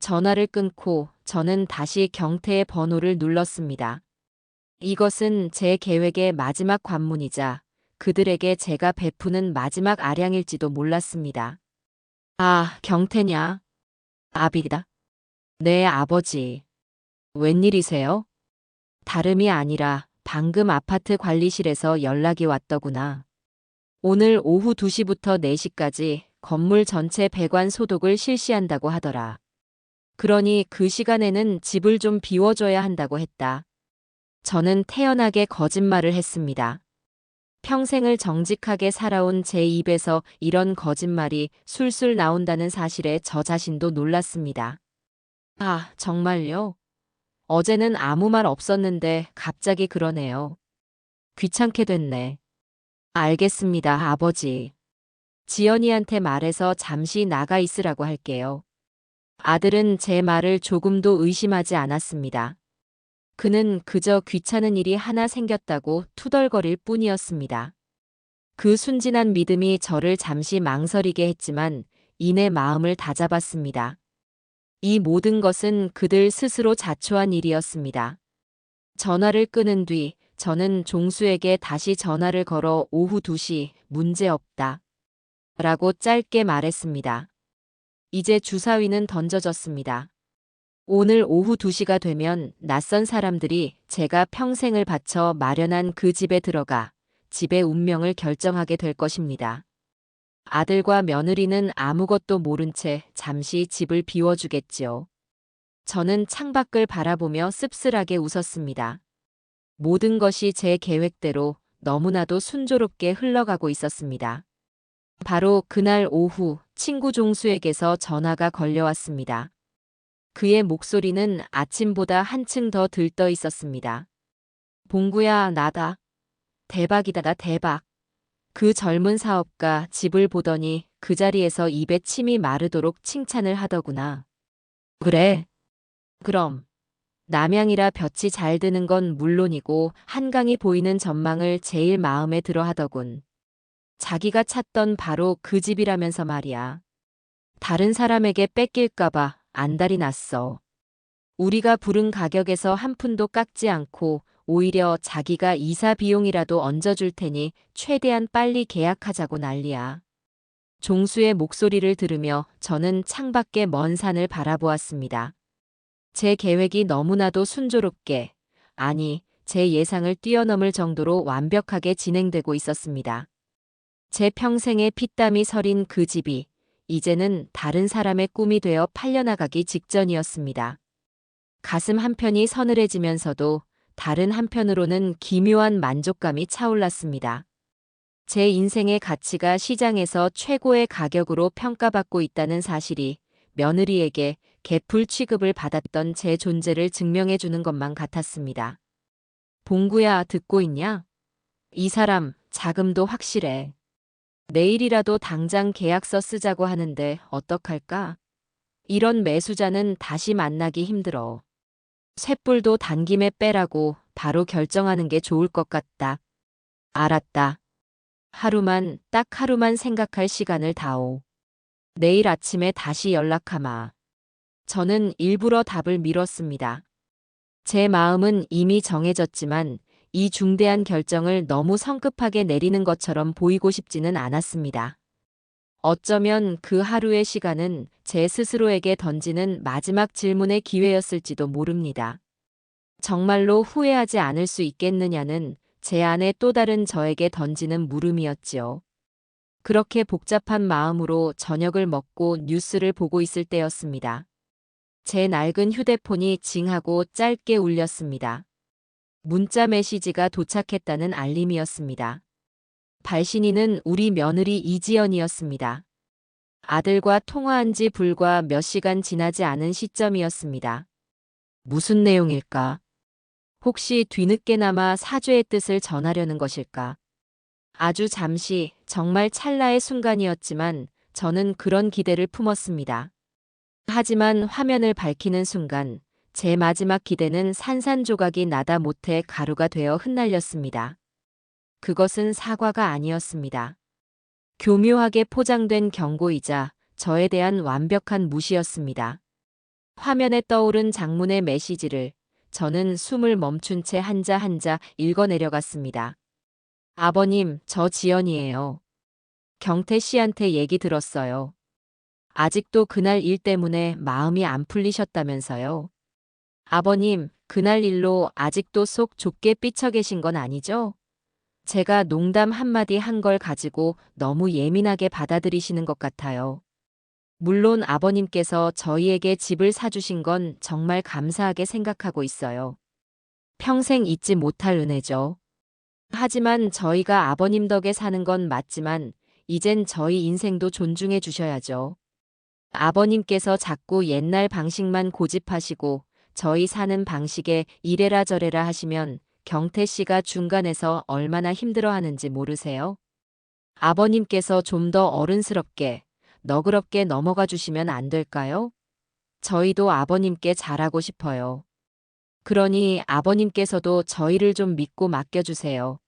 전화를 끊고 저는 다시 경태의 번호를 눌렀습니다. 이것은 제 계획의 마지막 관문이자 그들에게 제가 베푸는 마지막 아량일지도 몰랐습니다. 아, 경태냐? 아비다. 네, 아버지. 웬일이세요? 다름이 아니라 방금 아파트 관리실에서 연락이 왔더구나. 오늘 오후 2시부터 4시까지 건물 전체 배관 소독을 실시한다고 하더라. 그러니 그 시간에는 집을 좀 비워줘야 한다고 했다. 저는 태연하게 거짓말을 했습니다. 평생을 정직하게 살아온 제 입에서 이런 거짓말이 술술 나온다는 사실에 저 자신도 놀랐습니다. 아, 정말요? 어제는 아무 말 없었는데 갑자기 그러네요. 귀찮게 됐네. 알겠습니다, 아버지. 지연이한테 말해서 잠시 나가 있으라고 할게요. 아들은 제 말을 조금도 의심하지 않았습니다. 그는 그저 귀찮은 일이 하나 생겼다고 투덜거릴 뿐이었습니다. 그 순진한 믿음이 저를 잠시 망설이게 했지만 이내 마음을 다잡았습니다. 이 모든 것은 그들 스스로 자초한 일이었습니다. 전화를 끊은 뒤 저는 종수에게 다시 전화를 걸어 오후 2시 문제없다. 라고 짧게 말했습니다. 이제 주사위는 던져졌습니다. 오늘 오후 2시가 되면 낯선 사람들이 제가 평생을 바쳐 마련한 그 집에 들어가 집의 운명을 결정하게 될 것입니다. 아들과 며느리는 아무것도 모른 채 잠시 집을 비워주겠지요. 저는 창밖을 바라보며 씁쓸하게 웃었습니다. 모든 것이 제 계획대로 너무나도 순조롭게 흘러가고 있었습니다. 바로 그날 오후 친구 종수에게서 전화가 걸려왔습니다. 그의 목소리는 아침보다 한층 더 들떠 있었습니다. 봉구야, 나다. 대박이다, 나 대박. 그 젊은 사업가 집을 보더니 그 자리에서 입에 침이 마르도록 칭찬을 하더구나. 그래. 그럼. 남양이라 볕이 잘 드는 건 물론이고 한강이 보이는 전망을 제일 마음에 들어 하더군. 자기가 찾던 바로 그 집이라면서 말이야. 다른 사람에게 뺏길까봐 안달이 났어. 우리가 부른 가격에서 한 푼도 깎지 않고 오히려 자기가 이사 비용이라도 얹어줄 테니 최대한 빨리 계약하자고 난리야. 종수의 목소리를 들으며 저는 창밖의 먼 산을 바라보았습니다. 제 계획이 너무나도 순조롭게, 아니, 제 예상을 뛰어넘을 정도로 완벽하게 진행되고 있었습니다. 제 평생의 피땀이 서린 그 집이 이제는 다른 사람의 꿈이 되어 팔려나가기 직전이었습니다. 가슴 한편이 서늘해지면서도 다른 한편으로는 기묘한 만족감이 차올랐습니다. 제 인생의 가치가 시장에서 최고의 가격으로 평가받고 있다는 사실이 며느리에게 개풀 취급을 받았던 제 존재를 증명해주는 것만 같았습니다. 봉구야, 듣고 있냐? 이 사람 자금도 확실해. 내일이라도 당장 계약서 쓰자고 하는데 어떡할까? 이런 매수자는 다시 만나기 힘들어. 쇳불도 단김에 빼라고 바로 결정하는 게 좋을 것 같다. 알았다. 하루만, 딱 하루만 생각할 시간을 다오. 내일 아침에 다시 연락하마. 저는 일부러 답을 미뤘습니다. 제 마음은 이미 정해졌지만 이 중대한 결정을 너무 성급하게 내리는 것처럼 보이고 싶지는 않았습니다. 어쩌면 그 하루의 시간은 제 스스로에게 던지는 마지막 질문의 기회였을지도 모릅니다. 정말로 후회하지 않을 수 있겠느냐는 제 안에 또 다른 저에게 던지는 물음이었지요. 그렇게 복잡한 마음으로 저녁을 먹고 뉴스를 보고 있을 때였습니다. 제 낡은 휴대폰이 징하고 짧게 울렸습니다. 문자 메시지가 도착했다는 알림이었습니다. 발신인은 우리 며느리 이지연이었습니다. 아들과 통화한 지 불과 몇 시간 지나지 않은 시점이었습니다. 무슨 내용일까? 혹시 뒤늦게나마 사죄의 뜻을 전하려는 것일까? 아주 잠시, 정말 찰나의 순간이었지만 저는 그런 기대를 품었습니다. 하지만 화면을 밝히는 순간 제 마지막 기대는 산산조각이 나다 못해 가루가 되어 흩날렸습니다. 그것은 사과가 아니었습니다. 교묘하게 포장된 경고이자 저에 대한 완벽한 무시였습니다. 화면에 떠오른 장문의 메시지를 저는 숨을 멈춘 채 한자 한자 읽어 내려갔습니다. 아버님, 저 지연이에요. 경태 씨한테 얘기 들었어요. 아직도 그날 일 때문에 마음이 안 풀리셨다면서요. 아버님, 그날 일로 아직도 속 좁게 삐쳐 계신 건 아니죠? 제가 농담 한마디 한 걸 가지고 너무 예민하게 받아들이시는 것 같아요. 물론 아버님께서 저희에게 집을 사주신 건 정말 감사하게 생각하고 있어요. 평생 잊지 못할 은혜죠. 하지만 저희가 아버님 덕에 사는 건 맞지만 이젠 저희 인생도 존중해 주셔야죠. 아버님께서 자꾸 옛날 방식만 고집하시고 저희 사는 방식에 이래라 저래라 하시면 경태 씨가 중간에서 얼마나 힘들어 하는지 모르세요? 아버님께서 좀 더 어른스럽게, 너그럽게 넘어가 주시면 안 될까요? 저희도 아버님께 잘하고 싶어요. 그러니 아버님께서도 저희를 좀 믿고 맡겨주세요.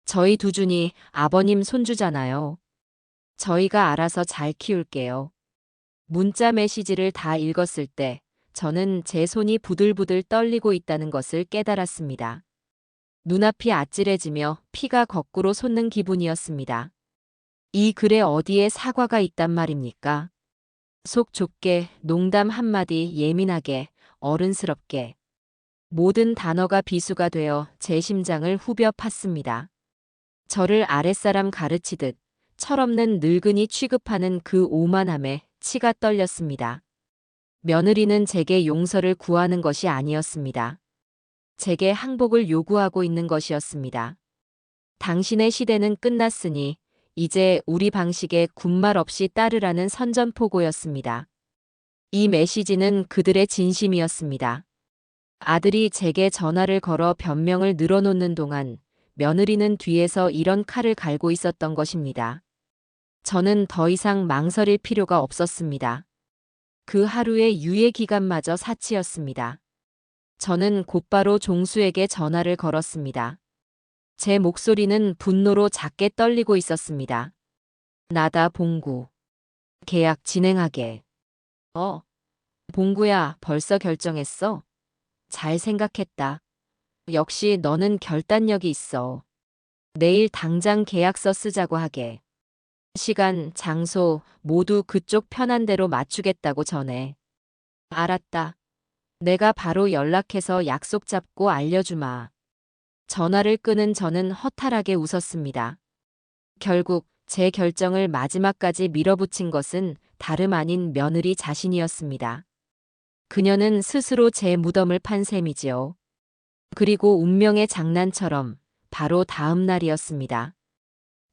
저희 두준이 아버님 손주잖아요. 저희가 알아서 잘 키울게요. 문자 메시지를 다 읽었을 때 저는 제 손이 부들부들 떨리고 있다는 것을 깨달았습니다. 눈앞이 아찔해지며 피가 거꾸로 솟는 기분이었습니다. 이 글에 어디에 사과가 있단 말입니까? 속 좁게, 농담 한마디 예민하게, 어른스럽게. 모든 단어가 비수가 되어 제 심장을 후벼 팠습니다. 저를 아랫사람 가르치듯 철없는 늙은이 취급하는 그 오만함에 치가 떨렸습니다. 며느리는 제게 용서를 구하는 것이 아니었습니다. 제게 항복을 요구하고 있는 것이었습니다. 당신의 시대는 끝났으니 이제 우리 방식에 군말 없이 따르라는 선전포고였습니다. 이 메시지는 그들의 진심이었습니다. 아들이 제게 전화를 걸어 변명을 늘어놓는 동안 며느리는 뒤에서 이런 칼을 갈고 있었던 것입니다. 저는 더 이상 망설일 필요가 없었습니다. 그 하루의 유예 기간마저 사치였습니다. 저는 곧바로 종수에게 전화를 걸었습니다. 제 목소리는 분노로 작게 떨리고 있었습니다. 나다 봉구. 계약 진행하게. 봉구야, 벌써 결정했어? 잘 생각했다. 역시 너는 결단력이 있어. 내일 당장 계약서 쓰자고 하게. 시간, 장소 모두 그쪽 편한 대로 맞추겠다고 전해. 알았다. 내가 바로 연락해서 약속 잡고 알려주마. 전화를 끄는 저는 허탈하게 웃었습니다. 결국 제 결정을 마지막까지 밀어붙인 것은 다름 아닌 며느리 자신이었습니다. 그녀는 스스로 제 무덤을 판 셈이지요. 그리고 운명의 장난처럼 바로 다음 날이었습니다.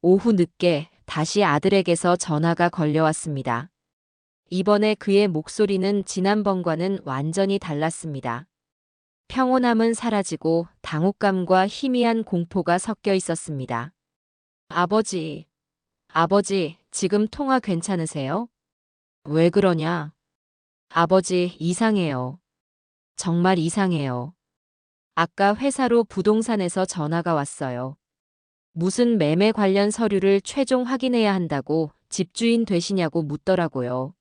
오후 늦게 다시 아들에게서 전화가 걸려왔습니다. 이번에 그의 목소리는 지난번과는 완전히 달랐습니다. 평온함은 사라지고 당혹감과 희미한 공포가 섞여 있었습니다. 아버지, 아버지, 지금 통화 괜찮으세요? 왜 그러냐? 아버지, 이상해요. 정말 이상해요. 아까 회사로 부동산에서 전화가 왔어요. 무슨 매매 관련 서류를 최종 확인해야 한다고 집주인 되시냐고 묻더라고요.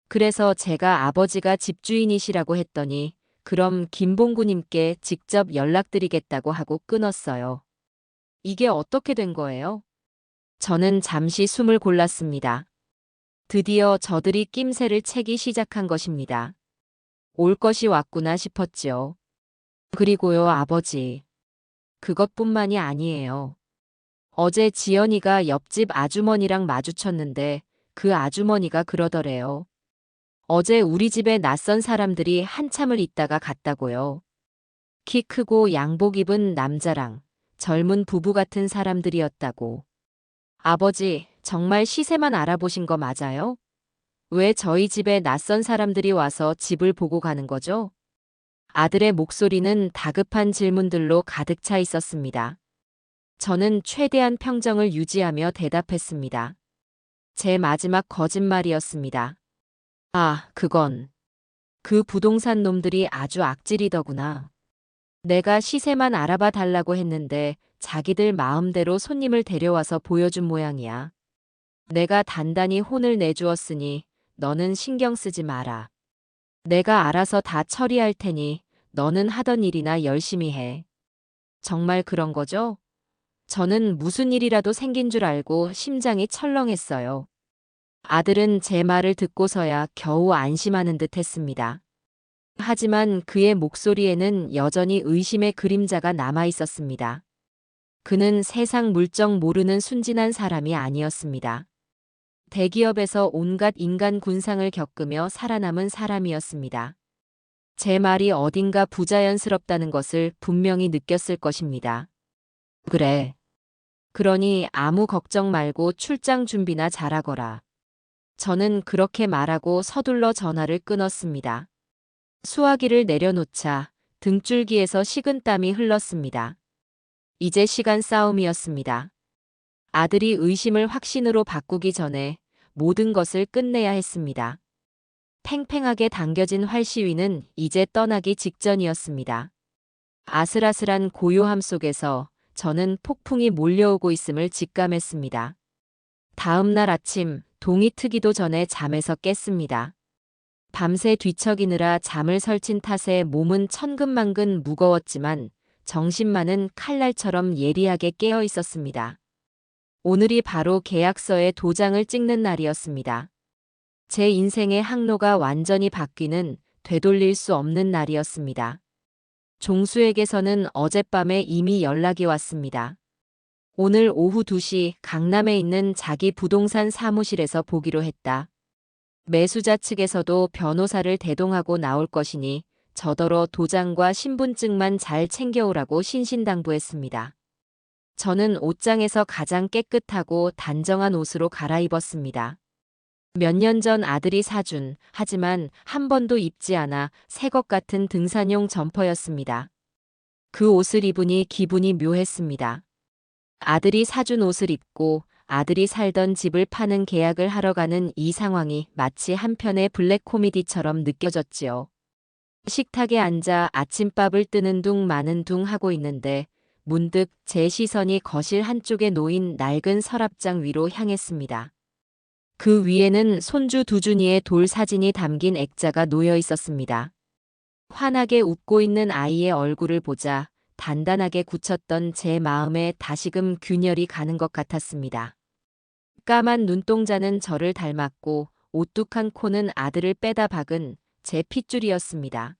그래서 제가 아버지가 집주인이시라고 했더니 그럼 김봉구님께 직접 연락드리겠다고 하고 끊었어요. 이게 어떻게 된 거예요? 저는 잠시 숨을 골랐습니다. 드디어 저들이 낌새를 채기 시작한 것입니다. 올 것이 왔구나 싶었지요. 그리고요, 아버지. 그것뿐만이 아니에요. 어제 지연이가 옆집 아주머니랑 마주쳤는데 그 아주머니가 그러더래요. 어제 우리 집에 낯선 사람들이 한참을 있다가 갔다고요. 키 크고 양복 입은 남자랑 젊은 부부 같은 사람들이었다고. 아버지, 정말 시세만 알아보신 거 맞아요? 왜 저희 집에 낯선 사람들이 와서 집을 보고 가는 거죠? 아들의 목소리는 다급한 질문들로 가득 차 있었습니다. 저는 최대한 평정을 유지하며 대답했습니다. 제 마지막 거짓말이었습니다. 아, 그건. 그 부동산 놈들이 아주 악질이더구나. 내가 시세만 알아봐 달라고 했는데 자기들 마음대로 손님을 데려와서 보여준 모양이야. 내가 단단히 혼을 내주었으니 너는 신경 쓰지 마라. 내가 알아서 다 처리할 테니 너는 하던 일이나 열심히 해. 정말 그런 거죠? 저는 무슨 일이라도 생긴 줄 알고 심장이 철렁했어요. 아들은 제 말을 듣고서야 겨우 안심하는 듯 했습니다. 하지만 그의 목소리에는 여전히 의심의 그림자가 남아 있었습니다. 그는 세상 물정 모르는 순진한 사람이 아니었습니다. 대기업에서 온갖 인간 군상을 겪으며 살아남은 사람이었습니다. 제 말이 어딘가 부자연스럽다는 것을 분명히 느꼈을 것입니다. 그래. 그러니 아무 걱정 말고 출장 준비나 잘하거라. 저는 그렇게 말하고 서둘러 전화를 끊었습니다. 수화기를 내려놓자 등줄기에서 식은땀이 흘렀습니다. 이제 시간 싸움이었습니다. 아들이 의심을 확신으로 바꾸기 전에 모든 것을 끝내야 했습니다. 팽팽하게 당겨진 활시위는 이제 떠나기 직전이었습니다. 아슬아슬한 고요함 속에서 저는 폭풍이 몰려오고 있음을 직감했습니다. 다음 날 아침 동이 트기도 전에 잠에서 깼습니다. 밤새 뒤척이느라 잠을 설친 탓에 몸은 천근만근 무거웠지만 정신만은 칼날처럼 예리하게 깨어 있었습니다. 오늘이 바로 계약서에 도장을 찍는 날이었습니다. 제 인생의 항로가 완전히 바뀌는 되돌릴 수 없는 날이었습니다. 종수에게서는 어젯밤에 이미 연락이 왔습니다. 오늘 오후 2시 강남에 있는 자기 부동산 사무실에서 보기로 했다. 매수자 측에서도 변호사를 대동하고 나올 것이니 저더러 도장과 신분증만 잘 챙겨오라고 신신당부했습니다. 저는 옷장에서 가장 깨끗하고 단정한 옷으로 갈아입었습니다. 몇 년 전 아들이 사준, 하지만 한 번도 입지 않아 새 것 같은 등산용 점퍼였습니다. 그 옷을 입으니 기분이 묘했습니다. 아들이 사준 옷을 입고 아들이 살던 집을 파는 계약을 하러 가는 이 상황이 마치 한편의 블랙 코미디처럼 느껴졌지요. 식탁에 앉아 아침밥을 뜨는 둥 마는 둥 하고 있는데 문득 제 시선이 거실 한쪽에 놓인 낡은 서랍장 위로 향했습니다. 그 위에는 손주 두준이의 돌 사진이 담긴 액자가 놓여 있었습니다. 환하게 웃고 있는 아이의 얼굴을 보자 단단하게 굳혔던 제 마음에 다시금 균열이 가는 것 같았습니다. 까만 눈동자는 저를 닮았고 오뚝한 코는 아들을 빼다 박은 제 핏줄이었습니다.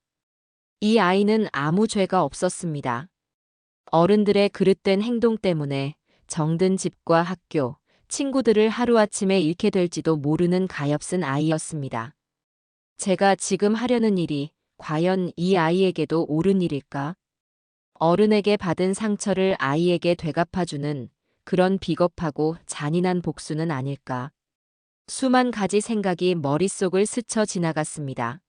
이 아이는 아무 죄가 없었습니다. 어른들의 그릇된 행동 때문에 정든 집과 학교, 친구들을 하루아침에 잃게 될지도 모르는 가엾은 아이였습니다. 제가 지금 하려는 일이 과연 이 아이에게도 옳은 일일까? 어른에게 받은 상처를 아이에게 되갚아주는 그런 비겁하고 잔인한 복수는 아닐까? 수만 가지 생각이 머릿속을 스쳐 지나갔습니다.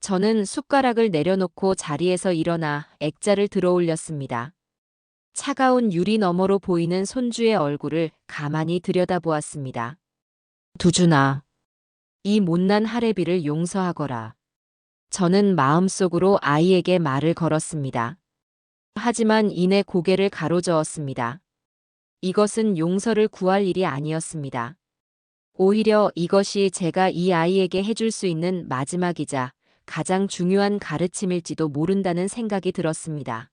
저는 숟가락을 내려놓고 자리에서 일어나 액자를 들어 올렸습니다. 차가운 유리 너머로 보이는 손주의 얼굴을 가만히 들여다보았습니다. 두준아, 이 못난 할애비를 용서하거라. 저는 마음속으로 아이에게 말을 걸었습니다. 하지만 이내 고개를 가로저었습니다. 이것은 용서를 구할 일이 아니었습니다. 오히려 이것이 제가 이 아이에게 해줄 수 있는 마지막이자 가장 중요한 가르침일지도 모른다는 생각이 들었습니다.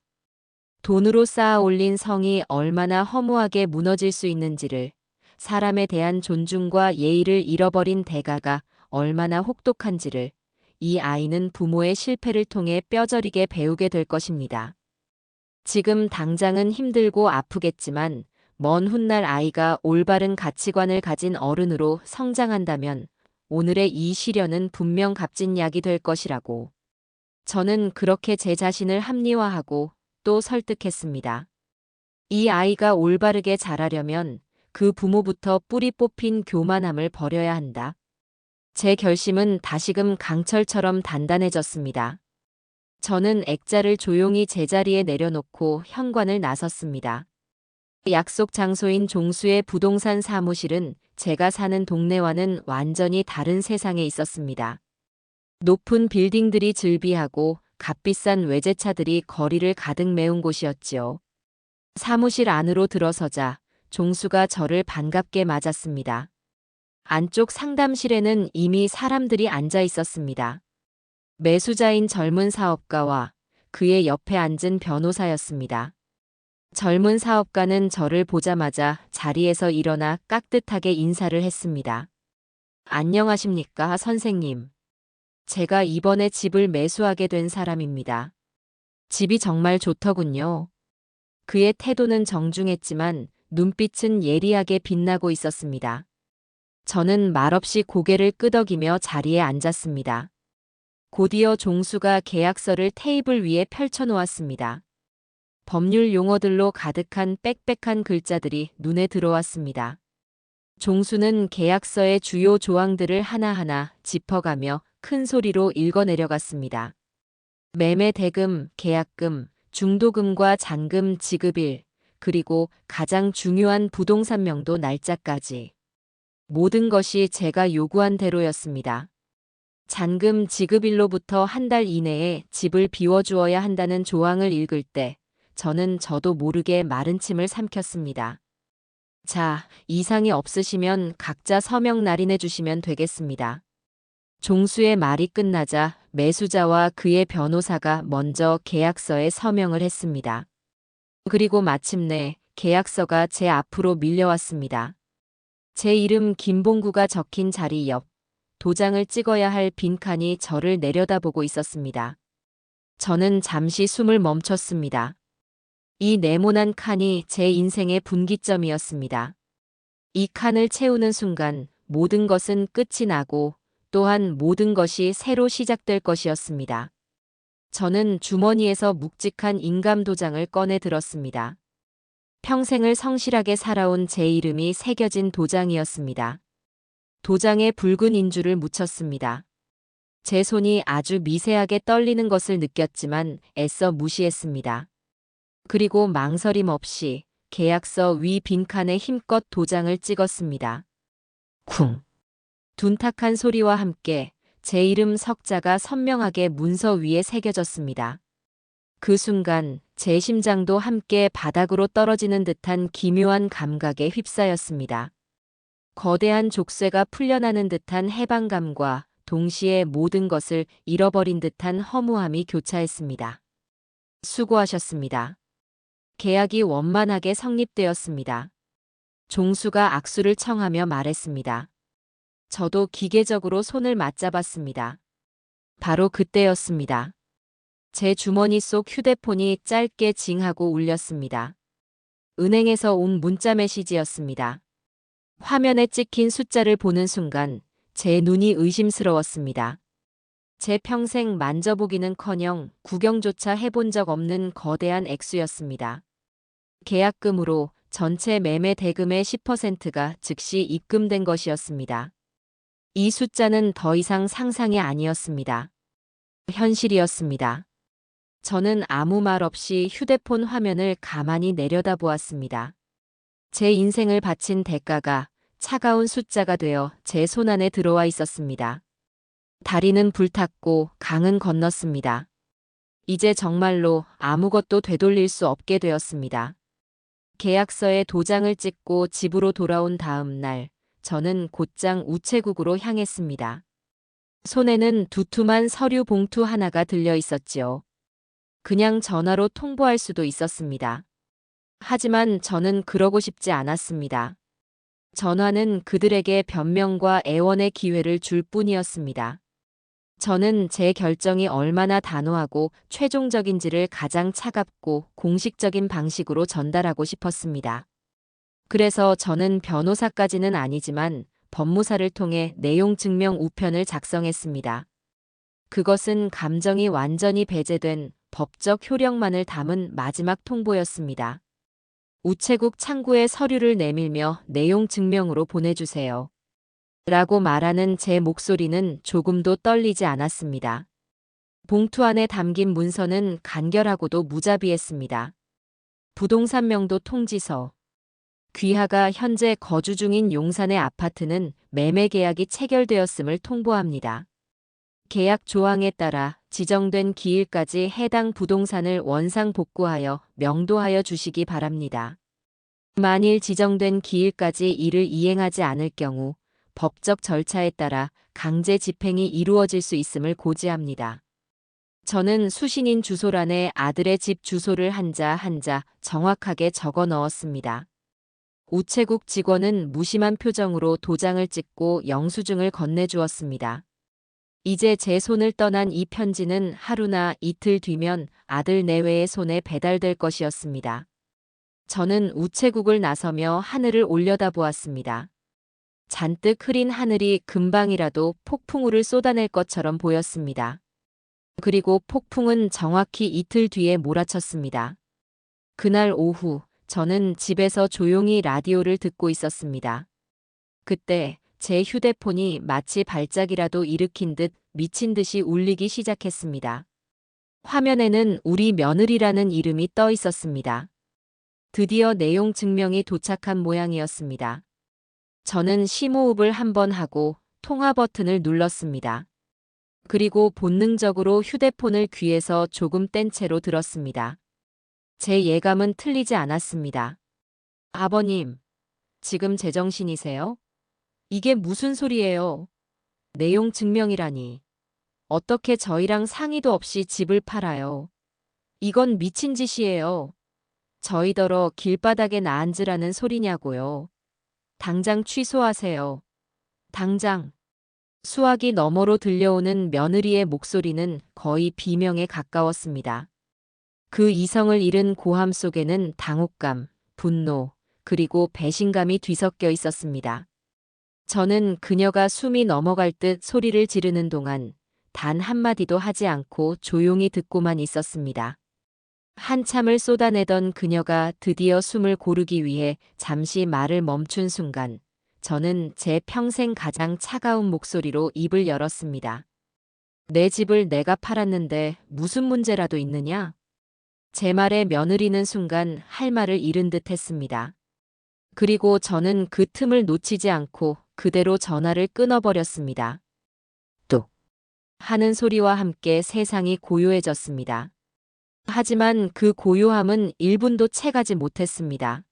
돈으로 쌓아 올린 성이 얼마나 허무하게 무너질 수 있는지를, 사람에 대한 존중과 예의를 잃어버린 대가가 얼마나 혹독한지를 이 아이는 부모의 실패를 통해 뼈저리게 배우게 될 것입니다. 지금 당장은 힘들고 아프겠지만 먼 훗날 아이가 올바른 가치관을 가진 어른으로 성장한다면 오늘의 이 시련은 분명 값진 약이 될 것이라고. 저는 그렇게 제 자신을 합리화하고 또 설득했습니다. 이 아이가 올바르게 자라려면 그 부모부터 뿌리 뽑힌 교만함을 버려야 한다. 제 결심은 다시금 강철처럼 단단해졌습니다. 저는 액자를 조용히 제자리에 내려놓고 현관을 나섰습니다. 약속 장소인 종수의 부동산 사무실은 제가 사는 동네와는 완전히 다른 세상에 있었습니다. 높은 빌딩들이 즐비하고 값비싼 외제차들이 거리를 가득 메운 곳이었지요. 사무실 안으로 들어서자 종수가 저를 반갑게 맞았습니다. 안쪽 상담실에는 이미 사람들이 앉아 있었습니다. 매수자인 젊은 사업가와 그의 옆에 앉은 변호사였습니다. 젊은 사업가는 저를 보자마자 자리에서 일어나 깍듯하게 인사를 했습니다. 안녕하십니까, 선생님. 제가 이번에 집을 매수하게 된 사람입니다. 집이 정말 좋더군요. 그의 태도는 정중했지만 눈빛은 예리하게 빛나고 있었습니다. 저는 말없이 고개를 끄덕이며 자리에 앉았습니다. 곧이어 종수가 계약서를 테이블 위에 펼쳐놓았습니다. 법률 용어들로 가득한 빽빽한 글자들이 눈에 들어왔습니다. 종수는 계약서의 주요 조항들을 하나하나 짚어가며 큰 소리로 읽어내려갔습니다. 매매 대금, 계약금, 중도금과 잔금 지급일, 그리고 가장 중요한 부동산 명도 날짜까지. 모든 것이 제가 요구한 대로였습니다. 잔금 지급일로부터 한 달 이내에 집을 비워주어야 한다는 조항을 읽을 때 저도 모르게 마른 침을 삼켰습니다. 자, 이상이 없으시면 각자 서명 날인해 주시면 되겠습니다. 종수의 말이 끝나자 매수자와 그의 변호사가 먼저 계약서에 서명을 했습니다. 그리고 마침내 계약서가 제 앞으로 밀려왔습니다. 제 이름 김봉구가 적힌 자리 옆 도장을 찍어야 할 빈칸이 저를 내려다보고 있었습니다. 저는 잠시 숨을 멈췄습니다. 이 네모난 칸이 제 인생의 분기점이었습니다. 이 칸을 채우는 순간 모든 것은 끝이 나고 또한 모든 것이 새로 시작될 것이었습니다. 저는 주머니에서 묵직한 인감 도장을 꺼내 들었습니다. 평생을 성실하게 살아온 제 이름이 새겨진 도장이었습니다. 도장에 붉은 인주를 묻혔습니다. 제 손이 아주 미세하게 떨리는 것을 느꼈지만 애써 무시했습니다. 그리고 망설임 없이 계약서 위 빈칸에 힘껏 도장을 찍었습니다. 쿵! 둔탁한 소리와 함께 제 이름 석자가 선명하게 문서 위에 새겨졌습니다. 그 순간 제 심장도 함께 바닥으로 떨어지는 듯한 기묘한 감각에 휩싸였습니다. 거대한 족쇄가 풀려나는 듯한 해방감과 동시에 모든 것을 잃어버린 듯한 허무함이 교차했습니다. 수고하셨습니다. 계약이 원만하게 성립되었습니다. 종수가 악수를 청하며 말했습니다. 저도 기계적으로 손을 맞잡았습니다. 바로 그때였습니다. 제 주머니 속 휴대폰이 짧게 징하고 울렸습니다. 은행에서 온 문자 메시지였습니다. 화면에 찍힌 숫자를 보는 순간 제 눈이 의심스러웠습니다. 제 평생 만져보기는커녕 구경조차 해본 적 없는 거대한 액수였습니다. 계약금으로 전체 매매 대금의 10%가 즉시 입금된 것이었습니다. 이 숫자는 더 이상 상상이 아니었습니다. 현실이었습니다. 저는 아무 말 없이 휴대폰 화면을 가만히 내려다보았습니다. 제 인생을 바친 대가가 차가운 숫자가 되어 제 손안에 들어와 있었습니다. 다리는 불탔고 강은 건넜습니다. 이제 정말로 아무것도 되돌릴 수 없게 되었습니다. 계약서에 도장을 찍고 집으로 돌아온 다음 날, 저는 곧장 우체국으로 향했습니다. 손에는 두툼한 서류 봉투 하나가 들려 있었지요. 그냥 전화로 통보할 수도 있었습니다. 하지만 저는 그러고 싶지 않았습니다. 전화는 그들에게 변명과 애원의 기회를 줄 뿐이었습니다. 저는 제 결정이 얼마나 단호하고 최종적인지를 가장 차갑고 공식적인 방식으로 전달하고 싶었습니다. 그래서 저는 변호사까지는 아니지만 법무사를 통해 내용 증명 우편을 작성했습니다. 그것은 감정이 완전히 배제된 법적 효력만을 담은 마지막 통보였습니다. 우체국 창구에 서류를 내밀며 내용 증명으로 보내주세요. 라고 말하는 제 목소리는 조금도 떨리지 않았습니다. 봉투 안에 담긴 문서는 간결하고도 무자비했습니다. 부동산 명도 통지서. 귀하가 현재 거주 중인 용산의 아파트는 매매 계약이 체결되었음을 통보합니다. 계약 조항에 따라 지정된 기일까지 해당 부동산을 원상 복구하여 명도하여 주시기 바랍니다. 만일 지정된 기일까지 이를 이행하지 않을 경우 법적 절차에 따라 강제 집행이 이루어질 수 있음을 고지합니다. 저는 수신인 주소란에 아들의 집 주소를 한자 한자 정확하게 적어 넣었습니다. 우체국 직원은 무심한 표정으로 도장을 찍고 영수증을 건네주었습니다. 이제 제 손을 떠난 이 편지는 하루나 이틀 뒤면 아들 내외의 손에 배달될 것이었습니다. 저는 우체국을 나서며 하늘을 올려다보았습니다. 잔뜩 흐린 하늘이 금방이라도 폭풍우를 쏟아낼 것처럼 보였습니다. 그리고 폭풍은 정확히 이틀 뒤에 몰아쳤습니다. 그날 오후 저는 집에서 조용히 라디오를 듣고 있었습니다. 그때 제 휴대폰이 마치 발작이라도 일으킨 듯 미친 듯이 울리기 시작했습니다. 화면에는 우리 며느리라는 이름이 떠 있었습니다. 드디어 내용 증명이 도착한 모양이었습니다. 저는 심호흡을 한번 하고 통화 버튼을 눌렀습니다. 그리고 본능적으로 휴대폰을 귀에서 조금 뗀 채로 들었습니다. 제 예감은 틀리지 않았습니다. 아버님, 지금 제정신이세요? 이게 무슨 소리예요? 내용 증명이라니. 어떻게 저희랑 상의도 없이 집을 팔아요? 이건 미친 짓이에요. 저희더러 길바닥에 나앉으라는 소리냐고요. 당장 취소하세요. 당장. 수화기 너머로 들려오는 며느리의 목소리는 거의 비명에 가까웠습니다. 그 이성을 잃은 고함 속에는 당혹감, 분노, 그리고 배신감이 뒤섞여 있었습니다. 저는 그녀가 숨이 넘어갈 듯 소리를 지르는 동안 단 한마디도 하지 않고 조용히 듣고만 있었습니다. 한참을 쏟아내던 그녀가 드디어 숨을 고르기 위해 잠시 말을 멈춘 순간 저는 제 평생 가장 차가운 목소리로 입을 열었습니다. 내 집을 내가 팔았는데 무슨 문제라도 있느냐? 제 말에 며느리는 순간 할 말을 잃은 듯 했습니다. 그리고 저는 그 틈을 놓치지 않고 그대로 전화를 끊어버렸습니다. 뚝 하는 소리와 함께 세상이 고요해졌습니다. 하지만 그 고요함은 1분도 채가지 못했습니다.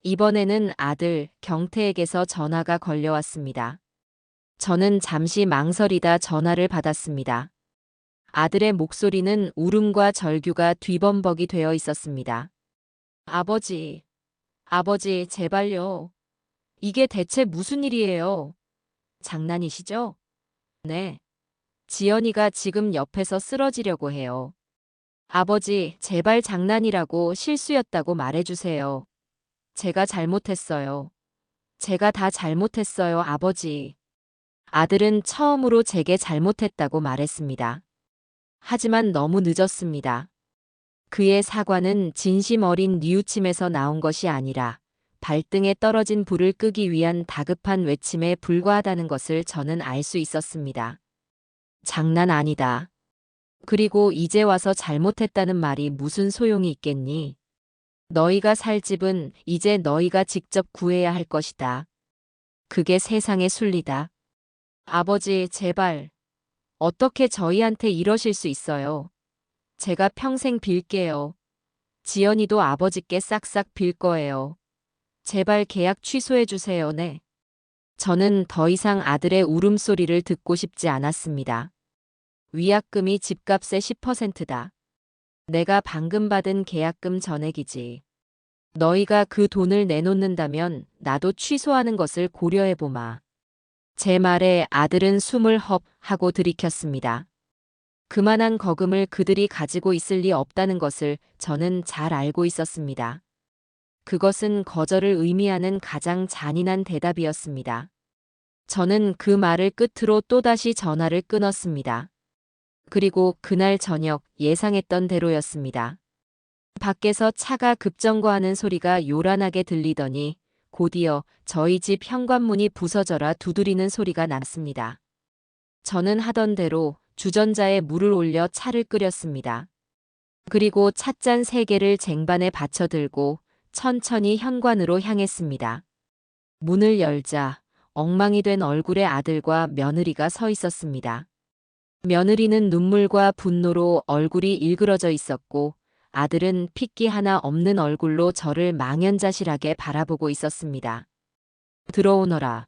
이번에는 아들 경태에게서 전화가 걸려왔습니다. 저는 잠시 망설이다 전화를 받았습니다. 아들의 목소리는 울음과 절규가 뒤범벅이 되어 있었습니다. 아버지, 아버지, 제발요. 이게 대체 무슨 일이에요? 장난이시죠? 네. 지연이가 지금 옆에서 쓰러지려고 해요. 아버지, 제발 장난이라고 실수였다고 말해주세요. 제가 잘못했어요. 제가 다 잘못했어요, 아버지. 아들은 처음으로 제게 잘못했다고 말했습니다. 하지만 너무 늦었습니다. 그의 사과는 진심 어린 뉘우침에서 나온 것이 아니라 발등에 떨어진 불을 끄기 위한 다급한 외침에 불과하다는 것을 저는 알 수 있었습니다. 장난 아니다. 그리고 이제 와서 잘못했다는 말이 무슨 소용이 있겠니? 너희가 살 집은 이제 너희가 직접 구해야 할 것이다. 그게 세상의 순리다. 아버지, 제발. 어떻게 저희한테 이러실 수 있어요? 제가 평생 빌게요. 지연이도 아버지께 싹싹 빌 거예요. 제발 계약 취소해 주세요, 네. 저는 더 이상 아들의 울음소리를 듣고 싶지 않았습니다. 위약금이 집값의 10%다. 내가 방금 받은 계약금 전액이지. 너희가 그 돈을 내놓는다면 나도 취소하는 것을 고려해보마. 제 말에 아들은 숨을 헙 하고 들이켰습니다. 그만한 거금을 그들이 가지고 있을 리 없다는 것을 저는 잘 알고 있었습니다. 그것은 거절을 의미하는 가장 잔인한 대답이었습니다. 저는 그 말을 끝으로 또다시 전화를 끊었습니다. 그리고 그날 저녁 예상했던 대로였습니다. 밖에서 차가 급정거하는 소리가 요란하게 들리더니 곧이어 저희 집 현관문이 부서져라 두드리는 소리가 났습니다. 저는 하던 대로 주전자에 물을 올려 차를 끓였습니다. 그리고 찻잔 3개를 쟁반에 받쳐 들고 천천히 현관으로 향했습니다. 문을 열자 엉망이 된 얼굴의 아들과 며느리가 서 있었습니다. 며느리는 눈물과 분노로 얼굴이 일그러져 있었고 아들은 핏기 하나 없는 얼굴로 저를 망연자실하게 바라보고 있었습니다. 들어오너라.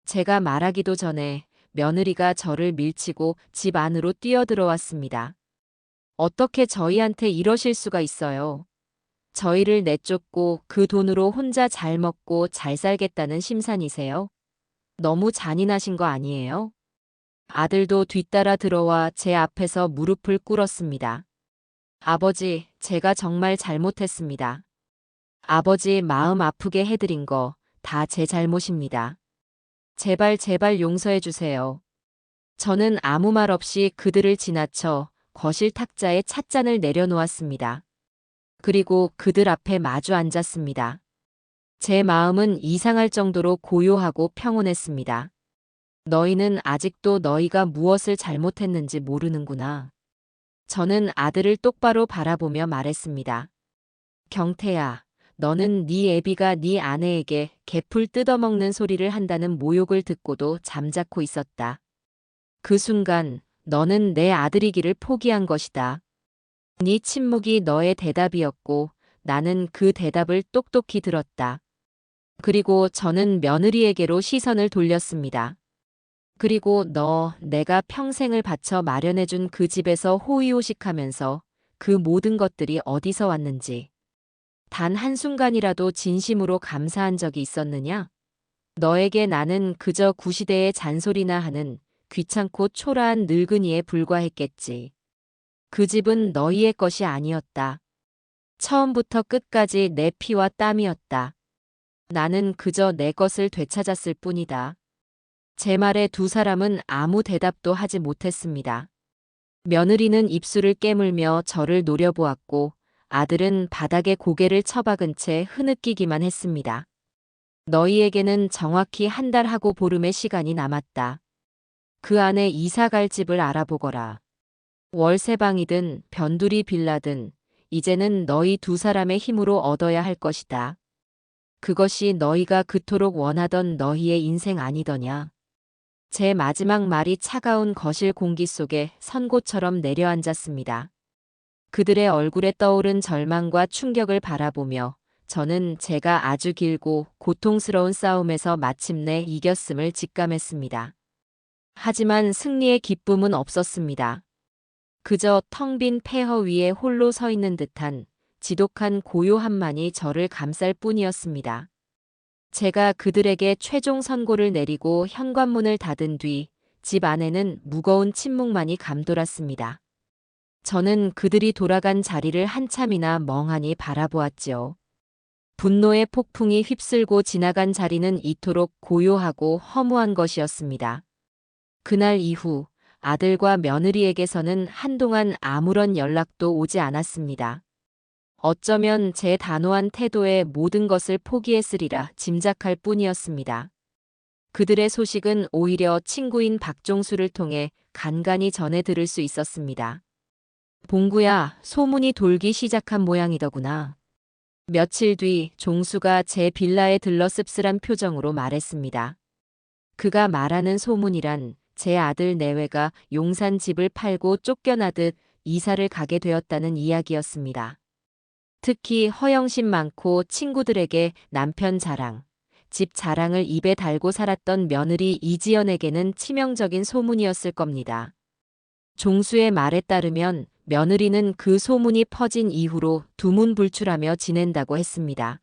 제가 말하기도 전에 며느리가 저를 밀치고 집 안으로 뛰어들어왔습니다. 어떻게 저희한테 이러실 수가 있어요? 저희를 내쫓고 그 돈으로 혼자 잘 먹고 잘 살겠다는 심산이세요? 너무 잔인하신 거 아니에요? 아들도 뒤따라 들어와 제 앞에서 무릎을 꿇었습니다. 아버지, 제가 정말 잘못했습니다. 아버지 마음 아프게 해드린 거 다 제 잘못입니다. 제발 제발 용서해 주세요. 저는 아무 말 없이 그들을 지나쳐 거실 탁자에 찻잔을 내려놓았습니다. 그리고 그들 앞에 마주 앉았습니다. 제 마음은 이상할 정도로 고요하고 평온했습니다. 너희는 아직도 너희가 무엇을 잘못했는지 모르는구나. 저는 아들을 똑바로 바라보며 말했습니다. 경태야, 너는 네 애비가 네 아내에게 개풀 뜯어먹는 소리를 한다는 모욕을 듣고도 잠자코 있었다. 그 순간 너는 내 아들이기를 포기한 것이다. 네 침묵이 너의 대답이었고 나는 그 대답을 똑똑히 들었다. 그리고 저는 며느리에게로 시선을 돌렸습니다. 그리고 내가 평생을 바쳐 마련해준 그 집에서 호의호식하면서 그 모든 것들이 어디서 왔는지 단 한순간이라도 진심으로 감사한 적이 있었느냐? 너에게 나는 그저 구시대의 잔소리나 하는 귀찮고 초라한 늙은이에 불과했겠지. 그 집은 너희의 것이 아니었다. 처음부터 끝까지 내 피와 땀이었다. 나는 그저 내 것을 되찾았을 뿐이다. 제 말에 두 사람은 아무 대답도 하지 못했습니다. 며느리는 입술을 깨물며 저를 노려보았고 아들은 바닥에 고개를 처박은 채 흐느끼기만 했습니다. 너희에게는 정확히 한 달하고 보름의 시간이 남았다. 그 안에 이사 갈 집을 알아보거라. 월세방이든 변두리 빌라든 이제는 너희 두 사람의 힘으로 얻어야 할 것이다. 그것이 너희가 그토록 원하던 너희의 인생 아니더냐. 제 마지막 말이 차가운 거실 공기 속에 선고처럼 내려앉았습니다. 그들의 얼굴에 떠오른 절망과 충격을 바라보며 저는 제가 아주 길고 고통스러운 싸움에서 마침내 이겼음을 직감했습니다. 하지만 승리의 기쁨은 없었습니다. 그저 텅 빈 폐허 위에 홀로 서 있는 듯한 지독한 고요함만이 저를 감쌀 뿐이었습니다. 제가 그들에게 최종 선고를 내리고 현관문을 닫은 뒤 집 안에는 무거운 침묵만이 감돌았습니다. 저는 그들이 돌아간 자리를 한참이나 멍하니 바라보았지요. 분노의 폭풍이 휩쓸고 지나간 자리는 이토록 고요하고 허무한 것이었습니다. 그날 이후 아들과 며느리에게서는 한동안 아무런 연락도 오지 않았습니다. 어쩌면 제 단호한 태도에 모든 것을 포기했으리라 짐작할 뿐이었습니다. 그들의 소식은 오히려 친구인 박종수를 통해 간간히 전해 들을 수 있었습니다. 봉구야, 소문이 돌기 시작한 모양이더구나. 며칠 뒤 종수가 제 빌라에 들러 씁쓸한 표정으로 말했습니다. 그가 말하는 소문이란 제 아들 내외가 용산 집을 팔고 쫓겨나듯 이사를 가게 되었다는 이야기였습니다. 특히 허영심 많고 친구들에게 남편 자랑, 집 자랑을 입에 달고 살았던 며느리 이지연에게는 치명적인 소문이었을 겁니다. 종수의 말에 따르면 며느리는 그 소문이 퍼진 이후로 두문불출하며 지낸다고 했습니다.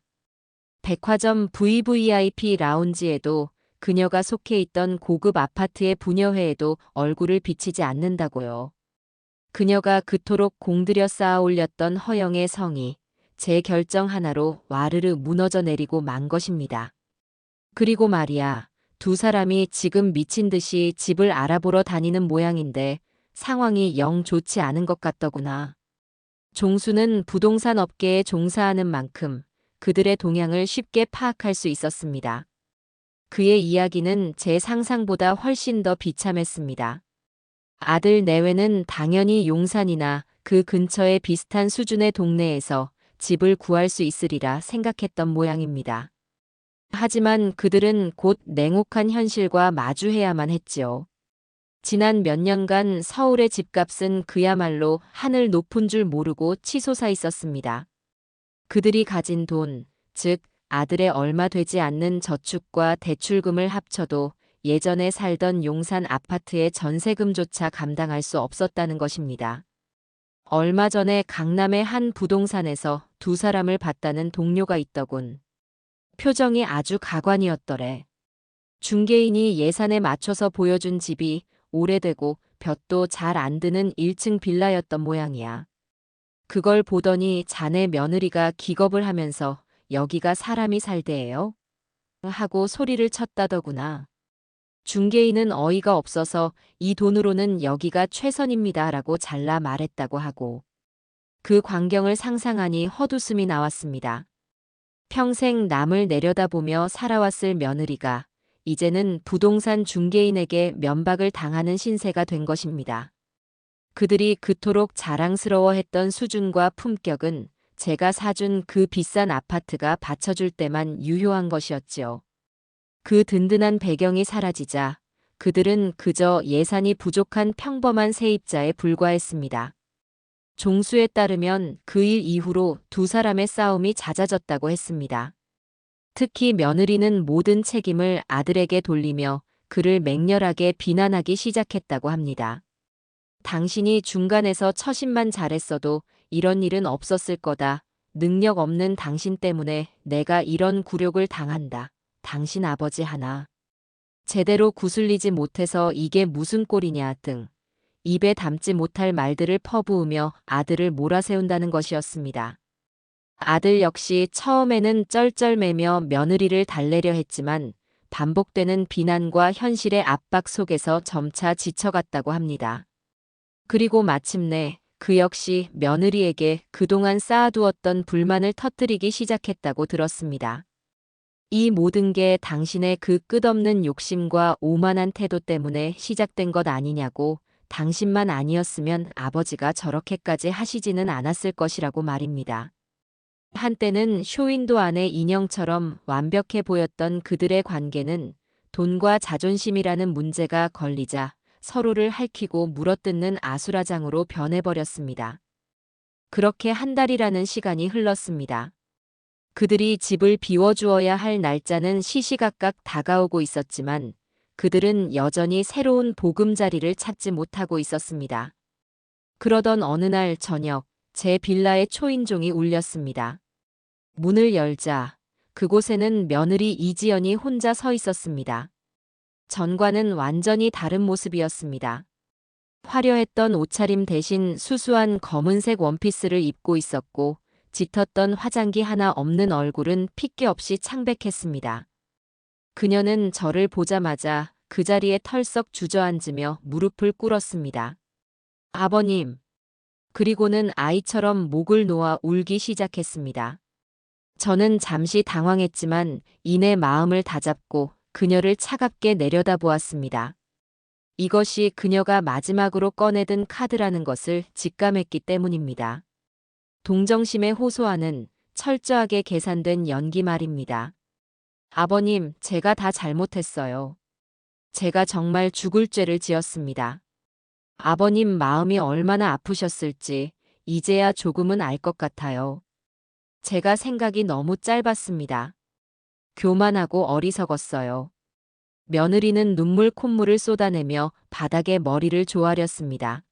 백화점 VVIP 라운지에도 그녀가 속해 있던 고급 아파트의 부녀회에도 얼굴을 비치지 않는다고요. 그녀가 그토록 공들여 쌓아 올렸던 허영의 성이 제 결정 하나로 와르르 무너져 내리고 만 것입니다. 그리고 말이야, 두 사람이 지금 미친 듯이 집을 알아보러 다니는 모양인데 상황이 영 좋지 않은 것 같더구나. 종수는 부동산 업계에 종사하는 만큼 그들의 동향을 쉽게 파악할 수 있었습니다. 그의 이야기는 제 상상보다 훨씬 더 비참했습니다. 아들 내외는 당연히 용산이나 그 근처의 비슷한 수준의 동네에서 집을 구할 수 있으리라 생각했던 모양입니다. 하지만 그들은 곧 냉혹한 현실과 마주해야만 했지요. 지난 몇 년간 서울의 집값은 그야말로 하늘 높은 줄 모르고 치솟아 있었습니다. 그들이 가진 돈, 즉 아들의 얼마 되지 않는 저축과 대출금을 합쳐도 예전에 살던 용산 아파트의 전세금조차 감당할 수 없었다는 것입니다. 얼마 전에 강남의 한 부동산에서 두 사람을 봤다는 동료가 있더군. 표정이 아주 가관이었더래. 중개인이 예산에 맞춰서 보여준 집이 오래되고 볕도 잘 안 드는 1층 빌라였던 모양이야. 그걸 보더니 자네 며느리가 기겁을 하면서 여기가 사람이 살대예요? 하고 소리를 쳤다더구나. 중개인은 어이가 없어서 이 돈으로는 여기가 최선입니다라고 잘라 말했다고 하고 그 광경을 상상하니 헛웃음이 나왔습니다. 평생 남을 내려다보며 살아왔을 며느리가 이제는 부동산 중개인에게 면박을 당하는 신세가 된 것입니다. 그들이 그토록 자랑스러워했던 수준과 품격은 제가 사준 그 비싼 아파트가 받쳐줄 때만 유효한 것이었지요. 그 든든한 배경이 사라지자 그들은 그저 예산이 부족한 평범한 세입자에 불과했습니다. 종수에 따르면 그 일 이후로 두 사람의 싸움이 잦아졌다고 했습니다. 특히 며느리는 모든 책임을 아들에게 돌리며 그를 맹렬하게 비난하기 시작했다고 합니다. 당신이 중간에서 처신만 잘했어도 이런 일은 없었을 거다. 능력 없는 당신 때문에 내가 이런 굴욕을 당한다. 당신 아버지 하나. 제대로 구슬리지 못해서 이게 무슨 꼴이냐 등 입에 담지 못할 말들을 퍼부으며 아들을 몰아세운다는 것이었습니다. 아들 역시 처음에는 쩔쩔매며 며느리를 달래려 했지만 반복되는 비난과 현실의 압박 속에서 점차 지쳐갔다고 합니다. 그리고 마침내 그 역시 며느리에게 그동안 쌓아두었던 불만을 터뜨리기 시작했다고 들었습니다. 이 모든 게 당신의 그 끝없는 욕심과 오만한 태도 때문에 시작된 것 아니냐고, 당신만 아니었으면 아버지가 저렇게까지 하시지는 않았을 것이라고 말입니다. 한때는 쇼윈도 안의 인형처럼 완벽해 보였던 그들의 관계는 돈과 자존심이라는 문제가 걸리자 서로를 핥히고 물어뜯는 아수라장으로 변해버렸습니다. 그렇게 한 달이라는 시간이 흘렀습니다. 그들이 집을 비워주어야 할 날짜는 시시각각 다가오고 있었지만 그들은 여전히 새로운 보금자리를 찾지 못하고 있었습니다. 그러던 어느 날 저녁, 제 빌라의 초인종이 울렸습니다. 문을 열자 그곳에는 며느리 이지연이 혼자 서 있었습니다. 전과는 완전히 다른 모습이었습니다. 화려했던 옷차림 대신 수수한 검은색 원피스를 입고 있었고 짙었던 화장기 하나 없는 얼굴은 핏기 없이 창백했습니다. 그녀는 저를 보자마자 그 자리에 털썩 주저앉으며 무릎을 꿇었습니다. 아버님. 그리고는 아이처럼 목을 놓아 울기 시작했습니다. 저는 잠시 당황했지만 이내 마음을 다잡고 그녀를 차갑게 내려다보았습니다. 이것이 그녀가 마지막으로 꺼내든 카드라는 것을 직감했기 때문입니다. 동정심에 호소하는 철저하게 계산된 연기 말입니다. 아버님, 제가 다 잘못했어요. 제가 정말 죽을 죄를 지었습니다. 아버님 마음이 얼마나 아프셨을지 이제야 조금은 알 것 같아요. 제가 생각이 너무 짧았습니다. 교만하고 어리석었어요. 며느리는 눈물 콧물을 쏟아내며 바닥에 머리를 조아렸습니다.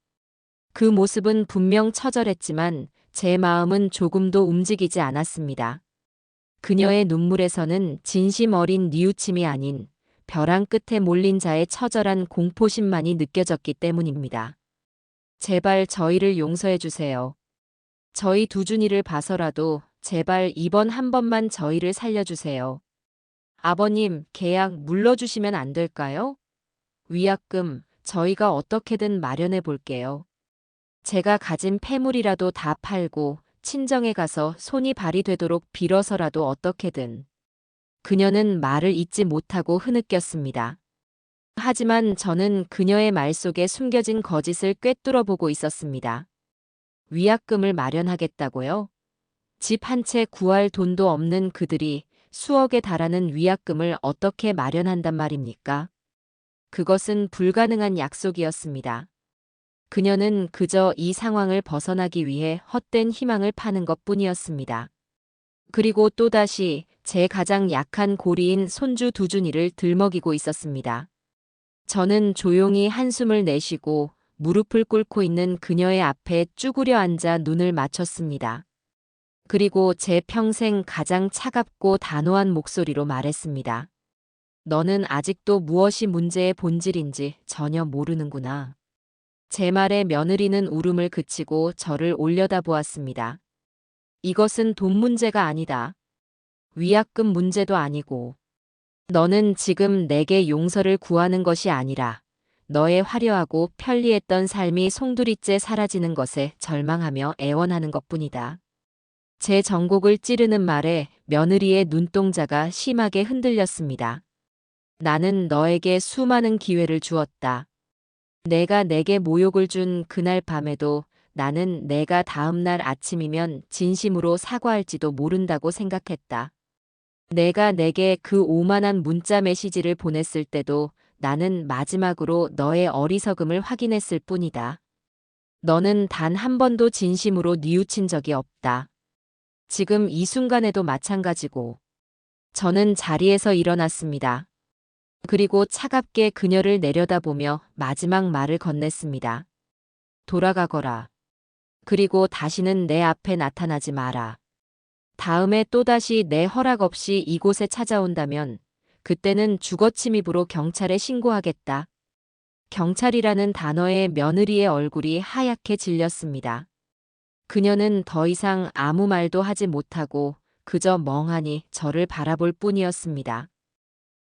그 모습은 분명 처절했지만 제 마음은 조금도 움직이지 않았습니다. 그녀의 눈물에서는 진심 어린 뉘우침이 아닌 벼랑 끝에 몰린 자의 처절한 공포심만이 느껴졌기 때문입니다. 제발 저희를 용서해 주세요. 저희 두준이를 봐서라도 제발 이번 한 번만 저희를 살려주세요. 아버님, 계약 물러주시면 안 될까요? 위약금 저희가 어떻게든 마련해 볼게요. 제가 가진 폐물이라도 다 팔고 친정에 가서 손이 발이 되도록 빌어서라도 어떻게든. 그녀는 말을 잇지 못하고 흐느꼈습니다. 하지만 저는 그녀의 말 속에 숨겨진 거짓을 꿰뚫어 보고 있었습니다. 위약금을 마련하겠다고요? 집 한 채 구할 돈도 없는 그들이 수억에 달하는 위약금을 어떻게 마련한단 말입니까? 그것은 불가능한 약속이었습니다. 그녀는 그저 이 상황을 벗어나기 위해 헛된 희망을 파는 것뿐이었습니다. 그리고 또다시 제 가장 약한 고리인 손주 두준이를 들먹이고 있었습니다. 저는 조용히 한숨을 내쉬고 무릎을 꿇고 있는 그녀의 앞에 쭈그려 앉아 눈을 맞췄습니다. 그리고 제 평생 가장 차갑고 단호한 목소리로 말했습니다. 너는 아직도 무엇이 문제의 본질인지 전혀 모르는구나. 제 말에 며느리는 울음을 그치고 저를 올려다보았습니다. 이것은 돈 문제가 아니다. 위약금 문제도 아니고. 너는 지금 내게 용서를 구하는 것이 아니라 너의 화려하고 편리했던 삶이 송두리째 사라지는 것에 절망하며 애원하는 것뿐이다. 제 전곡을 찌르는 말에 며느리의 눈동자가 심하게 흔들렸습니다. 나는 너에게 수많은 기회를 주었다. 내가 내게 모욕을 준 그날 밤에도 나는 내가 다음 날 아침이면 진심으로 사과할지도 모른다고 생각했다. 내가 내게 그 오만한 문자 메시지를 보냈을 때도 나는 마지막으로 너의 어리석음을 확인했을 뿐이다. 너는 단 한 번도 진심으로 뉘우친 적이 없다. 지금 이 순간에도 마찬가지고. 저는 자리에서 일어났습니다. 그리고 차갑게 그녀를 내려다보며 마지막 말을 건넸습니다. 돌아가거라. 그리고 다시는 내 앞에 나타나지 마라. 다음에 또다시 내 허락 없이 이곳에 찾아온다면 그때는 주거침입으로 경찰에 신고하겠다. 경찰이라는 단어에 며느리의 얼굴이 하얗게 질렸습니다. 그녀는 더 이상 아무 말도 하지 못하고 그저 멍하니 저를 바라볼 뿐이었습니다.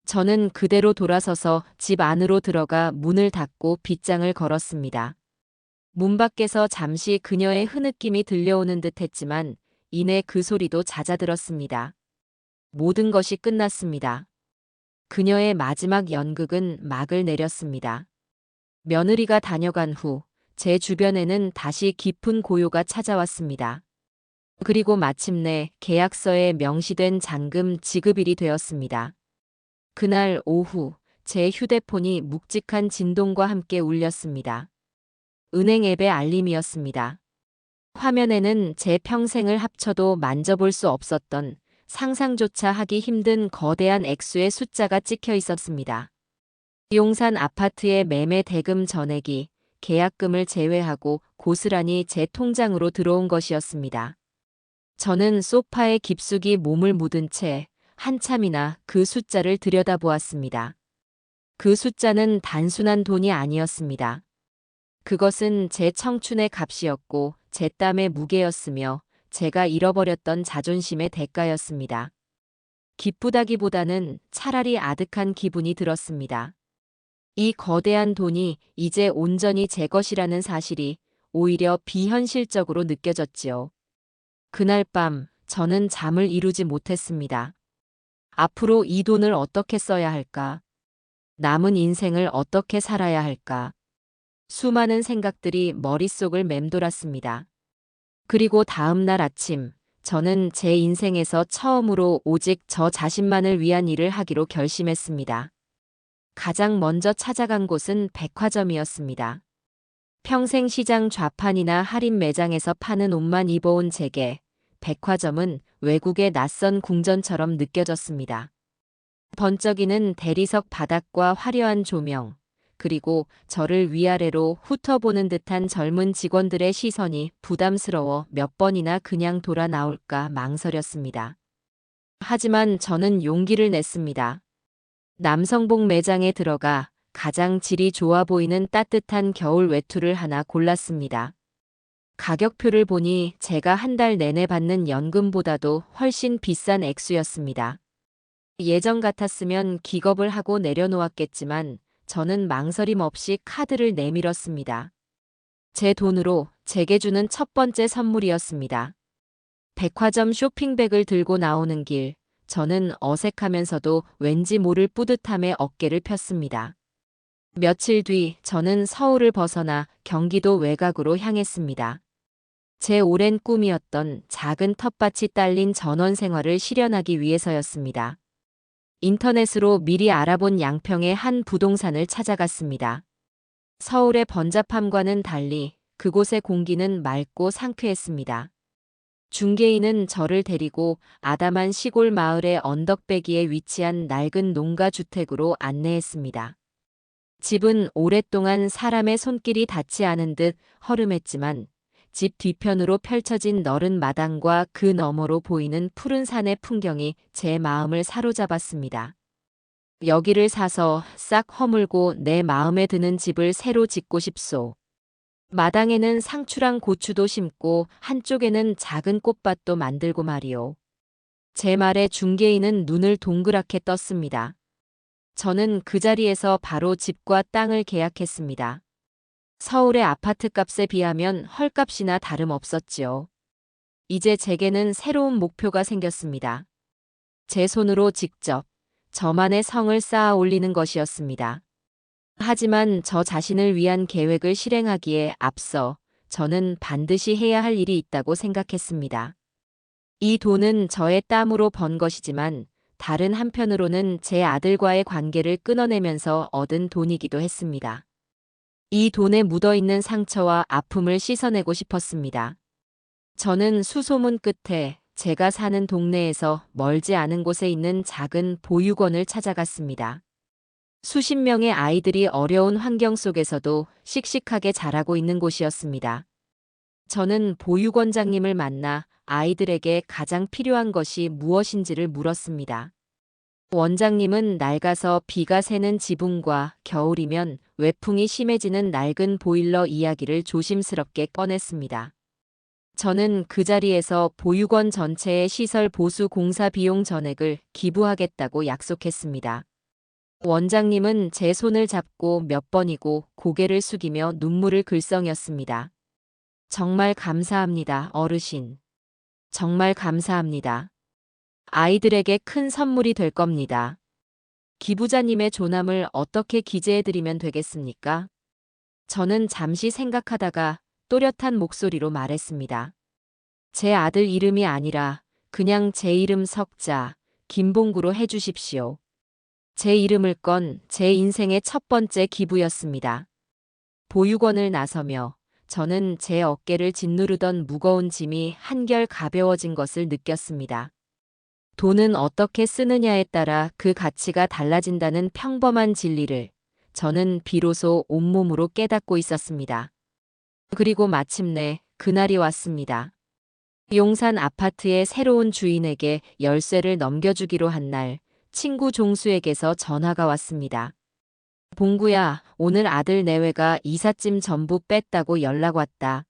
저는 그대로 돌아서서 집 안으로 들어가 문을 닫고 빗장을 걸었습니다. 문 밖에서 잠시 그녀의 흐느낌이 들려오는 듯 했지만 이내 그 소리도 잦아들었습니다. 모든 것이 끝났습니다. 그녀의 마지막 연극은 막을 내렸습니다. 며느리가 다녀간 후 제 주변에는 다시 깊은 고요가 찾아왔습니다. 그리고 마침내 계약서에 명시된 잔금 지급일이 되었습니다. 그날 오후 제 휴대폰이 묵직한 진동과 함께 울렸습니다. 은행 앱의 알림이었습니다. 화면에는 제 평생을 합쳐도 만져볼 수 없었던 상상조차 하기 힘든 거대한 액수의 숫자가 찍혀 있었습니다. 용산 아파트의 매매 대금 전액이 계약금을 제외하고 고스란히 제 통장으로 들어온 것이었습니다. 저는 소파에 깊숙이 몸을 묻은 채 한참이나 그 숫자를 들여다보았습니다. 그 숫자는 단순한 돈이 아니었습니다. 그것은 제 청춘의 값이었고 제 땀의 무게였으며 제가 잃어버렸던 자존심의 대가였습니다. 기쁘다기보다는 차라리 아득한 기분이 들었습니다. 이 거대한 돈이 이제 온전히 제 것이라는 사실이 오히려 비현실적으로 느껴졌지요. 그날 밤 저는 잠을 이루지 못했습니다. 앞으로 이 돈을 어떻게 써야 할까? 남은 인생을 어떻게 살아야 할까? 수많은 생각들이 머릿속을 맴돌았습니다. 그리고 다음 날 아침, 저는 제 인생에서 처음으로 오직 저 자신만을 위한 일을 하기로 결심했습니다. 가장 먼저 찾아간 곳은 백화점이었습니다. 평생 시장 좌판이나 할인 매장에서 파는 옷만 입어온 제게 백화점은 외국의 낯선 궁전처럼 느껴졌습니다. 번쩍이는 대리석 바닥과 화려한 조명, 그리고 저를 위아래로 훑어보는 듯한 젊은 직원들의 시선이 부담스러워 몇 번이나 그냥 돌아 나올까 망설였습니다. 하지만 저는 용기를 냈습니다. 남성복 매장에 들어가 가장 질이 좋아 보이는 따뜻한 겨울 외투를 하나 골랐습니다. 가격표를 보니 제가 한 달 내내 받는 연금보다도 훨씬 비싼 액수였습니다. 예전 같았으면 기겁을 하고 내려놓았겠지만 저는 망설임 없이 카드를 내밀었습니다. 제 돈으로 제게 주는 첫 번째 선물이었습니다. 백화점 쇼핑백을 들고 나오는 길, 저는 어색하면서도 왠지 모를 뿌듯함에 어깨를 폈습니다. 며칠 뒤 저는 서울을 벗어나 경기도 외곽으로 향했습니다. 제 오랜 꿈이었던 작은 텃밭이 딸린 전원 생활을 실현하기 위해서였습니다. 인터넷으로 미리 알아본 양평의 한 부동산을 찾아갔습니다. 서울의 번잡함과는 달리 그곳의 공기는 맑고 상쾌했습니다. 중개인은 저를 데리고 아담한 시골 마을의 언덕배기에 위치한 낡은 농가 주택으로 안내했습니다. 집은 오랫동안 사람의 손길이 닿지 않은 듯 허름했지만 집 뒤편으로 펼쳐진 너른 마당과 그 너머로 보이는 푸른 산의 풍경이 제 마음을 사로잡았습니다. 여기를 사서 싹 허물고 내 마음에 드는 집을 새로 짓고 싶소. 마당에는 상추랑 고추도 심고 한쪽에는 작은 꽃밭도 만들고 말이오. 제 말에 중개인은 눈을 동그랗게 떴습니다. 저는 그 자리에서 바로 집과 땅을 계약했습니다. 서울의 아파트 값에 비하면 헐값이나 다름없었지요. 이제 제게는 새로운 목표가 생겼습니다. 제 손으로 직접 저만의 성을 쌓아 올리는 것이었습니다. 하지만 저 자신을 위한 계획을 실행하기에 앞서 저는 반드시 해야 할 일이 있다고 생각했습니다. 이 돈은 저의 땀으로 번 것이지만 다른 한편으로는 제 아들과의 관계를 끊어내면서 얻은 돈이기도 했습니다. 이 돈에 묻어있는 상처와 아픔을 씻어내고 싶었습니다. 저는 수소문 끝에 제가 사는 동네에서 멀지 않은 곳에 있는 작은 보육원을 찾아갔습니다. 수십 명의 아이들이 어려운 환경 속에서도 씩씩하게 자라고 있는 곳이었습니다. 저는 보육원장님을 만나 아이들에게 가장 필요한 것이 무엇인지를 물었습니다. 원장님은 낡아서 비가 새는 지붕과 겨울이면 외풍이 심해지는 낡은 보일러 이야기를 조심스럽게 꺼냈습니다. 저는 그 자리에서 보육원 전체의 시설 보수 공사 비용 전액을 기부하겠다고 약속했습니다. 원장님은 제 손을 잡고 몇 번이고 고개를 숙이며 눈물을 글썽였습니다. 정말 감사합니다, 어르신. 정말 감사합니다. 아이들에게 큰 선물이 될 겁니다. 기부자님의 조남을 어떻게 기재해드리면 되겠습니까? 저는 잠시 생각하다가 또렷한 목소리로 말했습니다. 제 아들 이름이 아니라 그냥 제 이름 석자, 김봉구로 해주십시오. 제 이름을 건 제 인생의 첫 번째 기부였습니다. 보육원을 나서며 저는 제 어깨를 짓누르던 무거운 짐이 한결 가벼워진 것을 느꼈습니다. 돈은 어떻게 쓰느냐에 따라 그 가치가 달라진다는 평범한 진리를 저는 비로소 온몸으로 깨닫고 있었습니다. 그리고 마침내 그날이 왔습니다. 용산 아파트의 새로운 주인에게 열쇠를 넘겨주기로 한 날, 친구 종수에게서 전화가 왔습니다. 봉구야, 오늘 아들 내외가 이삿짐 전부 뺐다고 연락 왔다.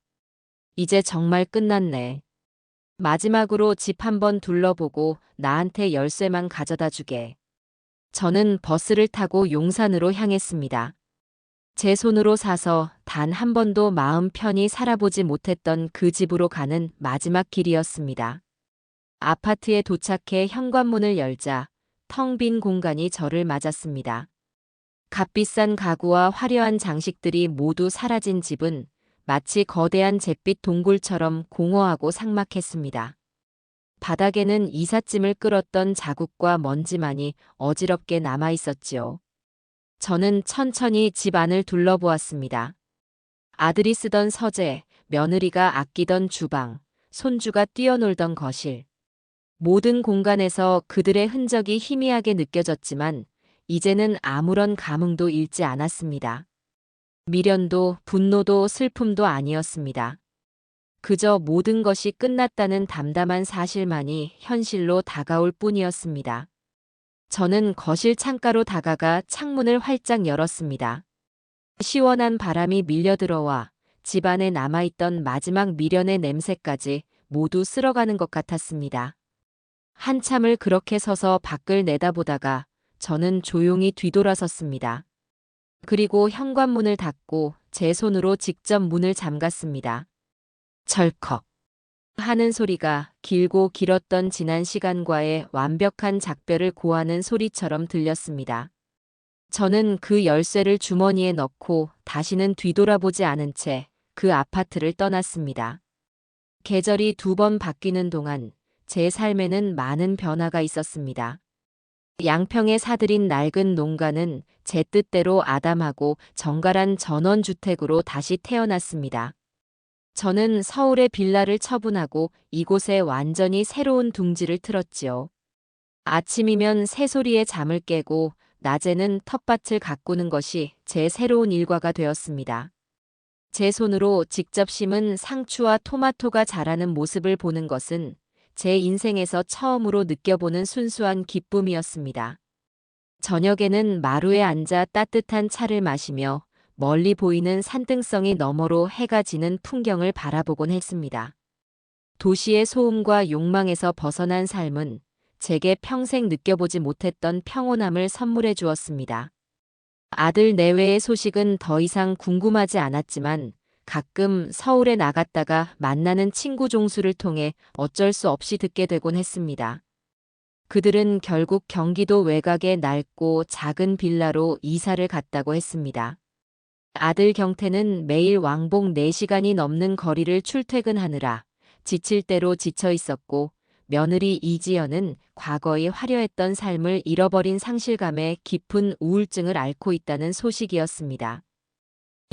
이제 정말 끝났네. 마지막으로 집 한번 둘러보고 나한테 열쇠만 가져다 주게. 저는 버스를 타고 용산으로 향했습니다. 제 손으로 사서 단 한 번도 마음 편히 살아보지 못했던 그 집으로 가는 마지막 길이었습니다. 아파트에 도착해 현관문을 열자 텅 빈 공간이 저를 맞았습니다. 값비싼 가구와 화려한 장식들이 모두 사라진 집은 마치 거대한 잿빛 동굴처럼 공허하고 삭막했습니다. 바닥에는 이삿짐을 끌었던 자국과 먼지만이 어지럽게 남아 있었지요. 저는 천천히 집 안을 둘러보았습니다. 아들이 쓰던 서재, 며느리가 아끼던 주방, 손주가 뛰어놀던 거실. 모든 공간에서 그들의 흔적이 희미하게 느껴졌지만 이제는 아무런 감흥도 잃지 않았습니다. 미련도 분노도 슬픔도 아니었습니다. 그저 모든 것이 끝났다는 담담한 사실만이 현실로 다가올 뿐이었습니다. 저는 거실 창가로 다가가 창문을 활짝 열었습니다. 시원한 바람이 밀려들어와 집안에 남아있던 마지막 미련의 냄새까지 모두 쓸어가는 것 같았습니다. 한참을 그렇게 서서 밖을 내다보다가 저는 조용히 뒤돌아섰습니다. 그리고 현관문을 닫고 제 손으로 직접 문을 잠갔습니다. 철컥 하는 소리가 길고 길었던 지난 시간과의 완벽한 작별을 고하는 소리처럼 들렸습니다. 저는 그 열쇠를 주머니에 넣고 다시는 뒤돌아보지 않은 채 그 아파트를 떠났습니다. 계절이 두 번 바뀌는 동안 제 삶에는 많은 변화가 있었습니다. 양평에 사들인 낡은 농가는 제 뜻대로 아담하고 정갈한 전원주택으로 다시 태어났습니다. 저는 서울의 빌라를 처분하고 이곳에 완전히 새로운 둥지를 틀었지요. 아침이면 새소리에 잠을 깨고 낮에는 텃밭을 가꾸는 것이 제 새로운 일과가 되었습니다. 제 손으로 직접 심은 상추와 토마토가 자라는 모습을 보는 것은 제 인생에서 처음으로 느껴보는 순수한 기쁨이었습니다. 저녁에는 마루에 앉아 따뜻한 차를 마시며 멀리 보이는 산등성이 너머로 해가 지는 풍경을 바라보곤 했습니다. 도시의 소음과 욕망에서 벗어난 삶은 제게 평생 느껴보지 못했던 평온함을 선물해 주었습니다. 아들 내외의 소식은 더 이상 궁금하지 않았지만 가끔 서울에 나갔다가 만나는 친구 종수를 통해 어쩔 수 없이 듣게 되곤 했습니다. 그들은 결국 경기도 외곽의 낡고 작은 빌라로 이사를 갔다고 했습니다. 아들 경태는 매일 왕복 4시간이 넘는 거리를 출퇴근하느라 지칠 대로 지쳐 있었고, 며느리 이지연은 과거의 화려했던 삶을 잃어버린 상실감에 깊은 우울증을 앓고 있다는 소식이었습니다.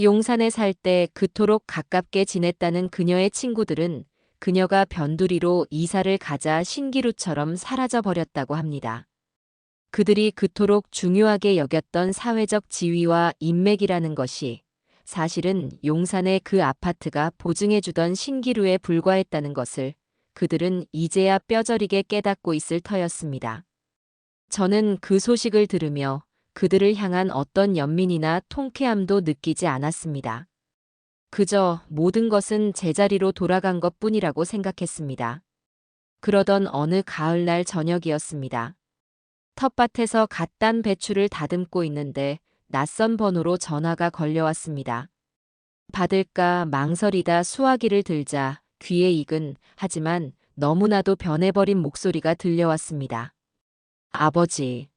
용산에 살 때 그토록 가깝게 지냈다는 그녀의 친구들은 그녀가 변두리로 이사를 가자 신기루처럼 사라져 버렸다고 합니다. 그들이 그토록 중요하게 여겼던 사회적 지위와 인맥이라는 것이 사실은 용산의 그 아파트가 보증해주던 신기루에 불과했다는 것을 그들은 이제야 뼈저리게 깨닫고 있을 터였습니다. 저는 그 소식을 들으며 그들을 향한 어떤 연민이나 통쾌함도 느끼지 않았습니다. 그저 모든 것은 제자리로 돌아간 것뿐이라고 생각했습니다. 그러던 어느 가을날 저녁이었습니다. 텃밭에서 갓 딴 배추를 다듬고 있는데 낯선 번호로 전화가 걸려왔습니다. 받을까 망설이다 수화기를 들자 귀에 익은 하지만 너무나도 변해버린 목소리가 들려왔습니다. 아버지,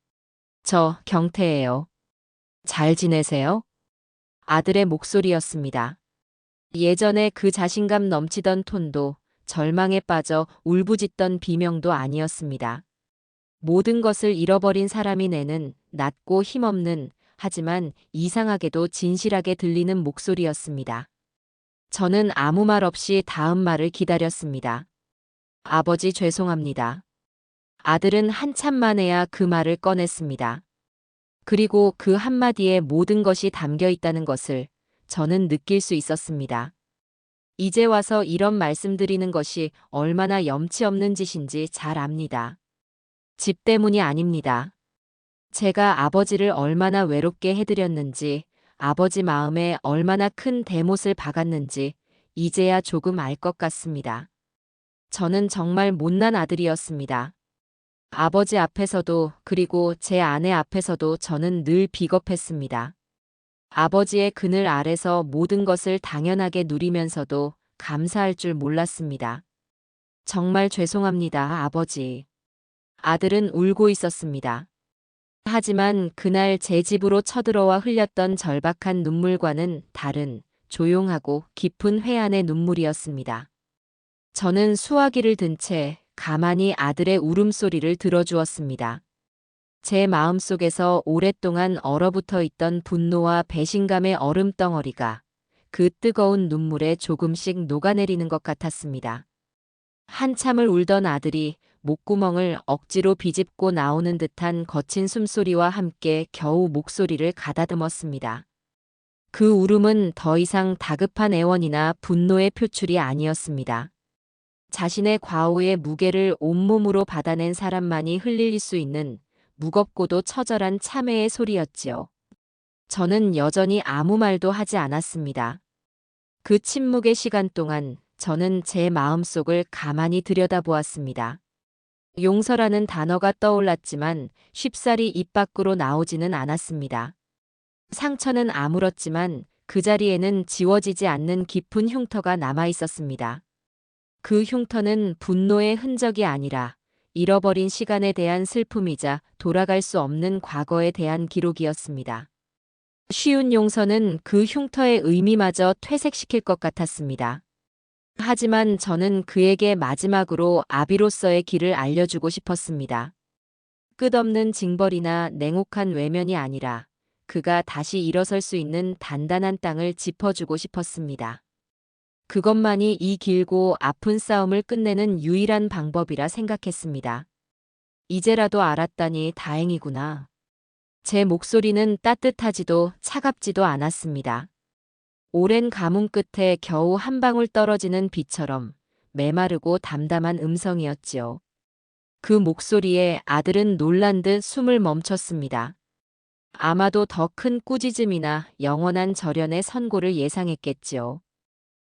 저 경태예요. 잘 지내세요? 아들의 목소리였습니다. 예전에 그 자신감 넘치던 톤도 절망에 빠져 울부짖던 비명도 아니었습니다. 모든 것을 잃어버린 사람이 내는 낮고 힘없는 하지만 이상하게도 진실하게 들리는 목소리였습니다. 저는 아무 말 없이 다음 말을 기다렸습니다. 아버지 죄송합니다. 아들은 한참 만에야 그 말을 꺼냈습니다. 그리고 그 한마디에 모든 것이 담겨 있다는 것을 저는 느낄 수 있었습니다. 이제 와서 이런 말씀드리는 것이 얼마나 염치 없는 짓인지 잘 압니다. 집 때문이 아닙니다. 제가 아버지를 얼마나 외롭게 해드렸는지, 아버지 마음에 얼마나 큰 대못을 박았는지 이제야 조금 알 것 같습니다. 저는 정말 못난 아들이었습니다. 아버지 앞에서도 그리고 제 아내 앞에서도 저는 늘 비겁했습니다. 아버지의 그늘 아래서 모든 것을 당연하게 누리면서도 감사할 줄 몰랐습니다. 정말 죄송합니다, 아버지. 아들은 울고 있었습니다. 하지만 그날 제 집으로 쳐들어와 흘렸던 절박한 눈물과는 다른 조용하고 깊은 회한의 눈물이었습니다. 저는 수화기를 든 채 가만히 아들의 울음소리를 들어주었습니다. 제 마음속에서 오랫동안 얼어붙어 있던 분노와 배신감의 얼음덩어리가 그 뜨거운 눈물에 조금씩 녹아내리는 것 같았습니다. 한참을 울던 아들이 목구멍을 억지로 비집고 나오는 듯한 거친 숨소리와 함께 겨우 목소리를 가다듬었습니다. 그 울음은 더 이상 다급한 애원이나 분노의 표출이 아니었습니다. 자신의 과오의 무게를 온몸으로 받아낸 사람만이 흘릴 수 있는 무겁고도 처절한 참회의 소리였지요. 저는 여전히 아무 말도 하지 않았습니다. 그 침묵의 시간 동안 저는 제 마음속을 가만히 들여다보았습니다. 용서라는 단어가 떠올랐지만 쉽사리 입 밖으로 나오지는 않았습니다. 상처는 아물었지만 그 자리에는 지워지지 않는 깊은 흉터가 남아 있었습니다. 그 흉터는 분노의 흔적이 아니라 잃어버린 시간에 대한 슬픔이자 돌아갈 수 없는 과거에 대한 기록이었습니다. 쉬운 용서는 그 흉터의 의미마저 퇴색시킬 것 같았습니다. 하지만 저는 그에게 마지막으로 아비로서의 길을 알려주고 싶었습니다. 끝없는 징벌이나 냉혹한 외면이 아니라 그가 다시 일어설 수 있는 단단한 땅을 짚어주고 싶었습니다. 그것만이 이 길고 아픈 싸움을 끝내는 유일한 방법이라 생각했습니다. 이제라도 알았다니 다행이구나. 제 목소리는 따뜻하지도 차갑지도 않았습니다. 오랜 가뭄 끝에 겨우 한 방울 떨어지는 비처럼 메마르고 담담한 음성이었지요. 그 목소리에 아들은 놀란 듯 숨을 멈췄습니다. 아마도 더 큰 꾸짖음이나 영원한 절연의 선고를 예상했겠지요.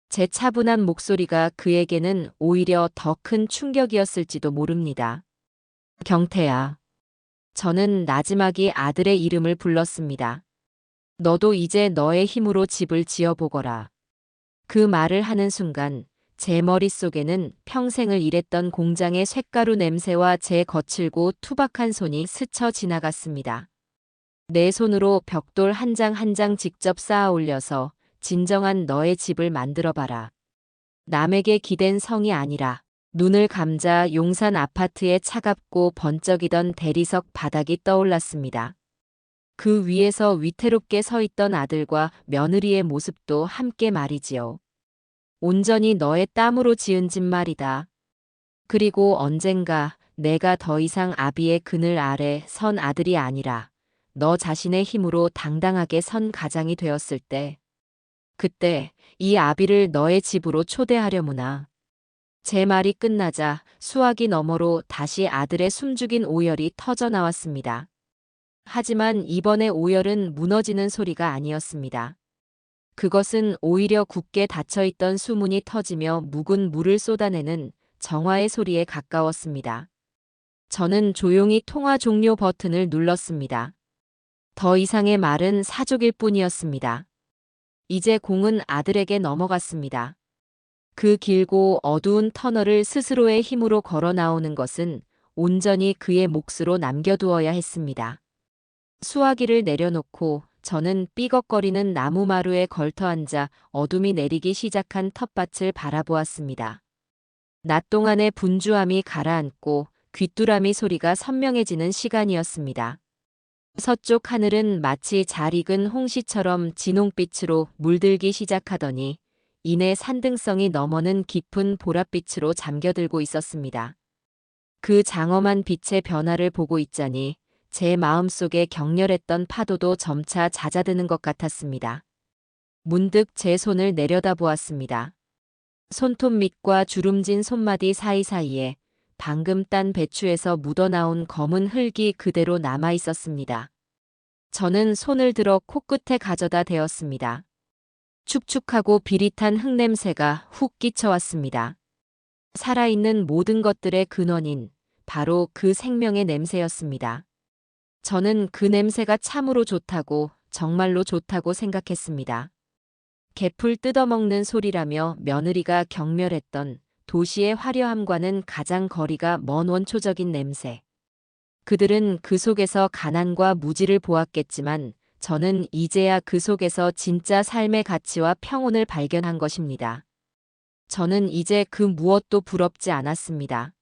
제 차분한 목소리가 그에게는 오히려 더 큰 충격이었을지도 모릅니다. 경태야. 저는 나지막이 아들의 이름을 불렀습니다. 너도 이제 너의 힘으로 집을 지어보거라. 그 말을 하는 순간 제 머릿속에는 평생을 일했던 공장의 쇳가루 냄새와 제 거칠고 투박한 손이 스쳐 지나갔습니다. 내 손으로 벽돌 한 장 한 장 직접 쌓아 올려서 진정한 너의 집을 만들어봐라. 남에게 기댄 성이 아니라 눈을 감자 용산 아파트의 차갑고 번쩍이던 대리석 바닥이 떠올랐습니다. 그 위에서 위태롭게 서 있던 아들과 며느리의 모습도 함께 말이지요. 온전히 너의 땀으로 지은 집 말이다. 그리고 언젠가 내가 더 이상 아비의 그늘 아래 선 아들이 아니라 너 자신의 힘으로 당당하게 선 가장이 되었을 때, 그때 이 아비를 너의 집으로 초대하려무나. 제 말이 끝나자 수화기 너머로 다시 아들의 숨죽인 오열이 터져 나왔습니다. 하지만 이번에 오열은 무너지는 소리가 아니었습니다. 그것은 오히려 굳게 닫혀있던 수문이 터지며 묵은 물을 쏟아내는 정화의 소리에 가까웠습니다. 저는 조용히 통화 종료 버튼을 눌렀습니다. 더 이상의 말은 사족일 뿐이었습니다. 이제 공은 아들에게 넘어갔습니다. 그 길고 어두운 터널을 스스로의 힘으로 걸어 나오는 것은 온전히 그의 몫으로 남겨두어야 했습니다. 수화기를 내려놓고 저는 삐걱거리는 나무마루에 걸터앉아 어둠이 내리기 시작한 텃밭을 바라보았습니다. 낮 동안의 분주함이 가라앉고 귀뚜라미 소리가 선명해지는 시간이었습니다. 서쪽 하늘은 마치 잘 익은 홍시처럼 진홍빛으로 물들기 시작하더니 이내 산등성이 너머는 깊은 보랏빛으로 잠겨들고 있었습니다. 그 장엄한 빛의 변화를 보고 있자니 제 마음속에 격렬했던 파도도 점차 잦아드는 것 같았습니다. 문득 제 손을 내려다보았습니다. 손톱 밑과 주름진 손마디 사이사이에 방금 딴 배추에서 묻어나온 검은 흙이 그대로 남아 있었습니다. 저는 손을 들어 코끝에 가져다 대었습니다. 축축하고 비릿한 흙냄새가 훅 끼쳐왔습니다. 살아있는 모든 것들의 근원인 바로 그 생명의 냄새였습니다. 저는 그 냄새가 참으로 좋다고, 정말로 좋다고 생각했습니다. 개풀 뜯어먹는 소리라며 며느리가 경멸했던 도시의 화려함과는 가장 거리가 먼 원초적인 냄새. 그들은 그 속에서 가난과 무지를 보았겠지만 저는 이제야 그 속에서 진짜 삶의 가치와 평온을 발견한 것입니다. 저는 이제 그 무엇도 부럽지 않았습니다.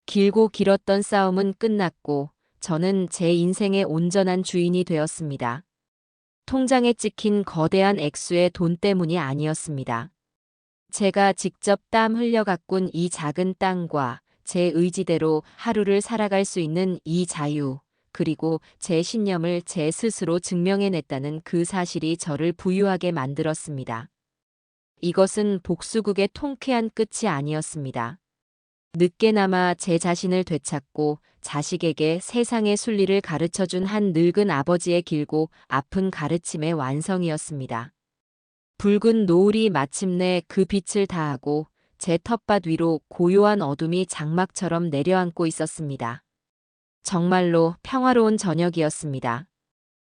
길고 길었던 싸움은 끝났고 저는 제 인생의 온전한 주인이 되었습니다. 통장에 찍힌 거대한 액수의 돈 때문이 아니었습니다. 제가 직접 땀 흘려 가꾼 이 작은 땅과 제 의지대로 하루를 살아갈 수 있는 이 자유, 그리고 제 신념을 제 스스로 증명해냈다는 그 사실이 저를 부유하게 만들었습니다. 이것은 복수극의 통쾌한 끝이 아니었습니다. 늦게나마 제 자신을 되찾고 자식에게 세상의 순리를 가르쳐준 한 늙은 아버지의 길고 아픈 가르침의 완성이었습니다. 붉은 노을이 마침내 그 빛을 다하고 제 텃밭 위로 고요한 어둠이 장막처럼 내려앉고 있었습니다. 정말로 평화로운 저녁이었습니다.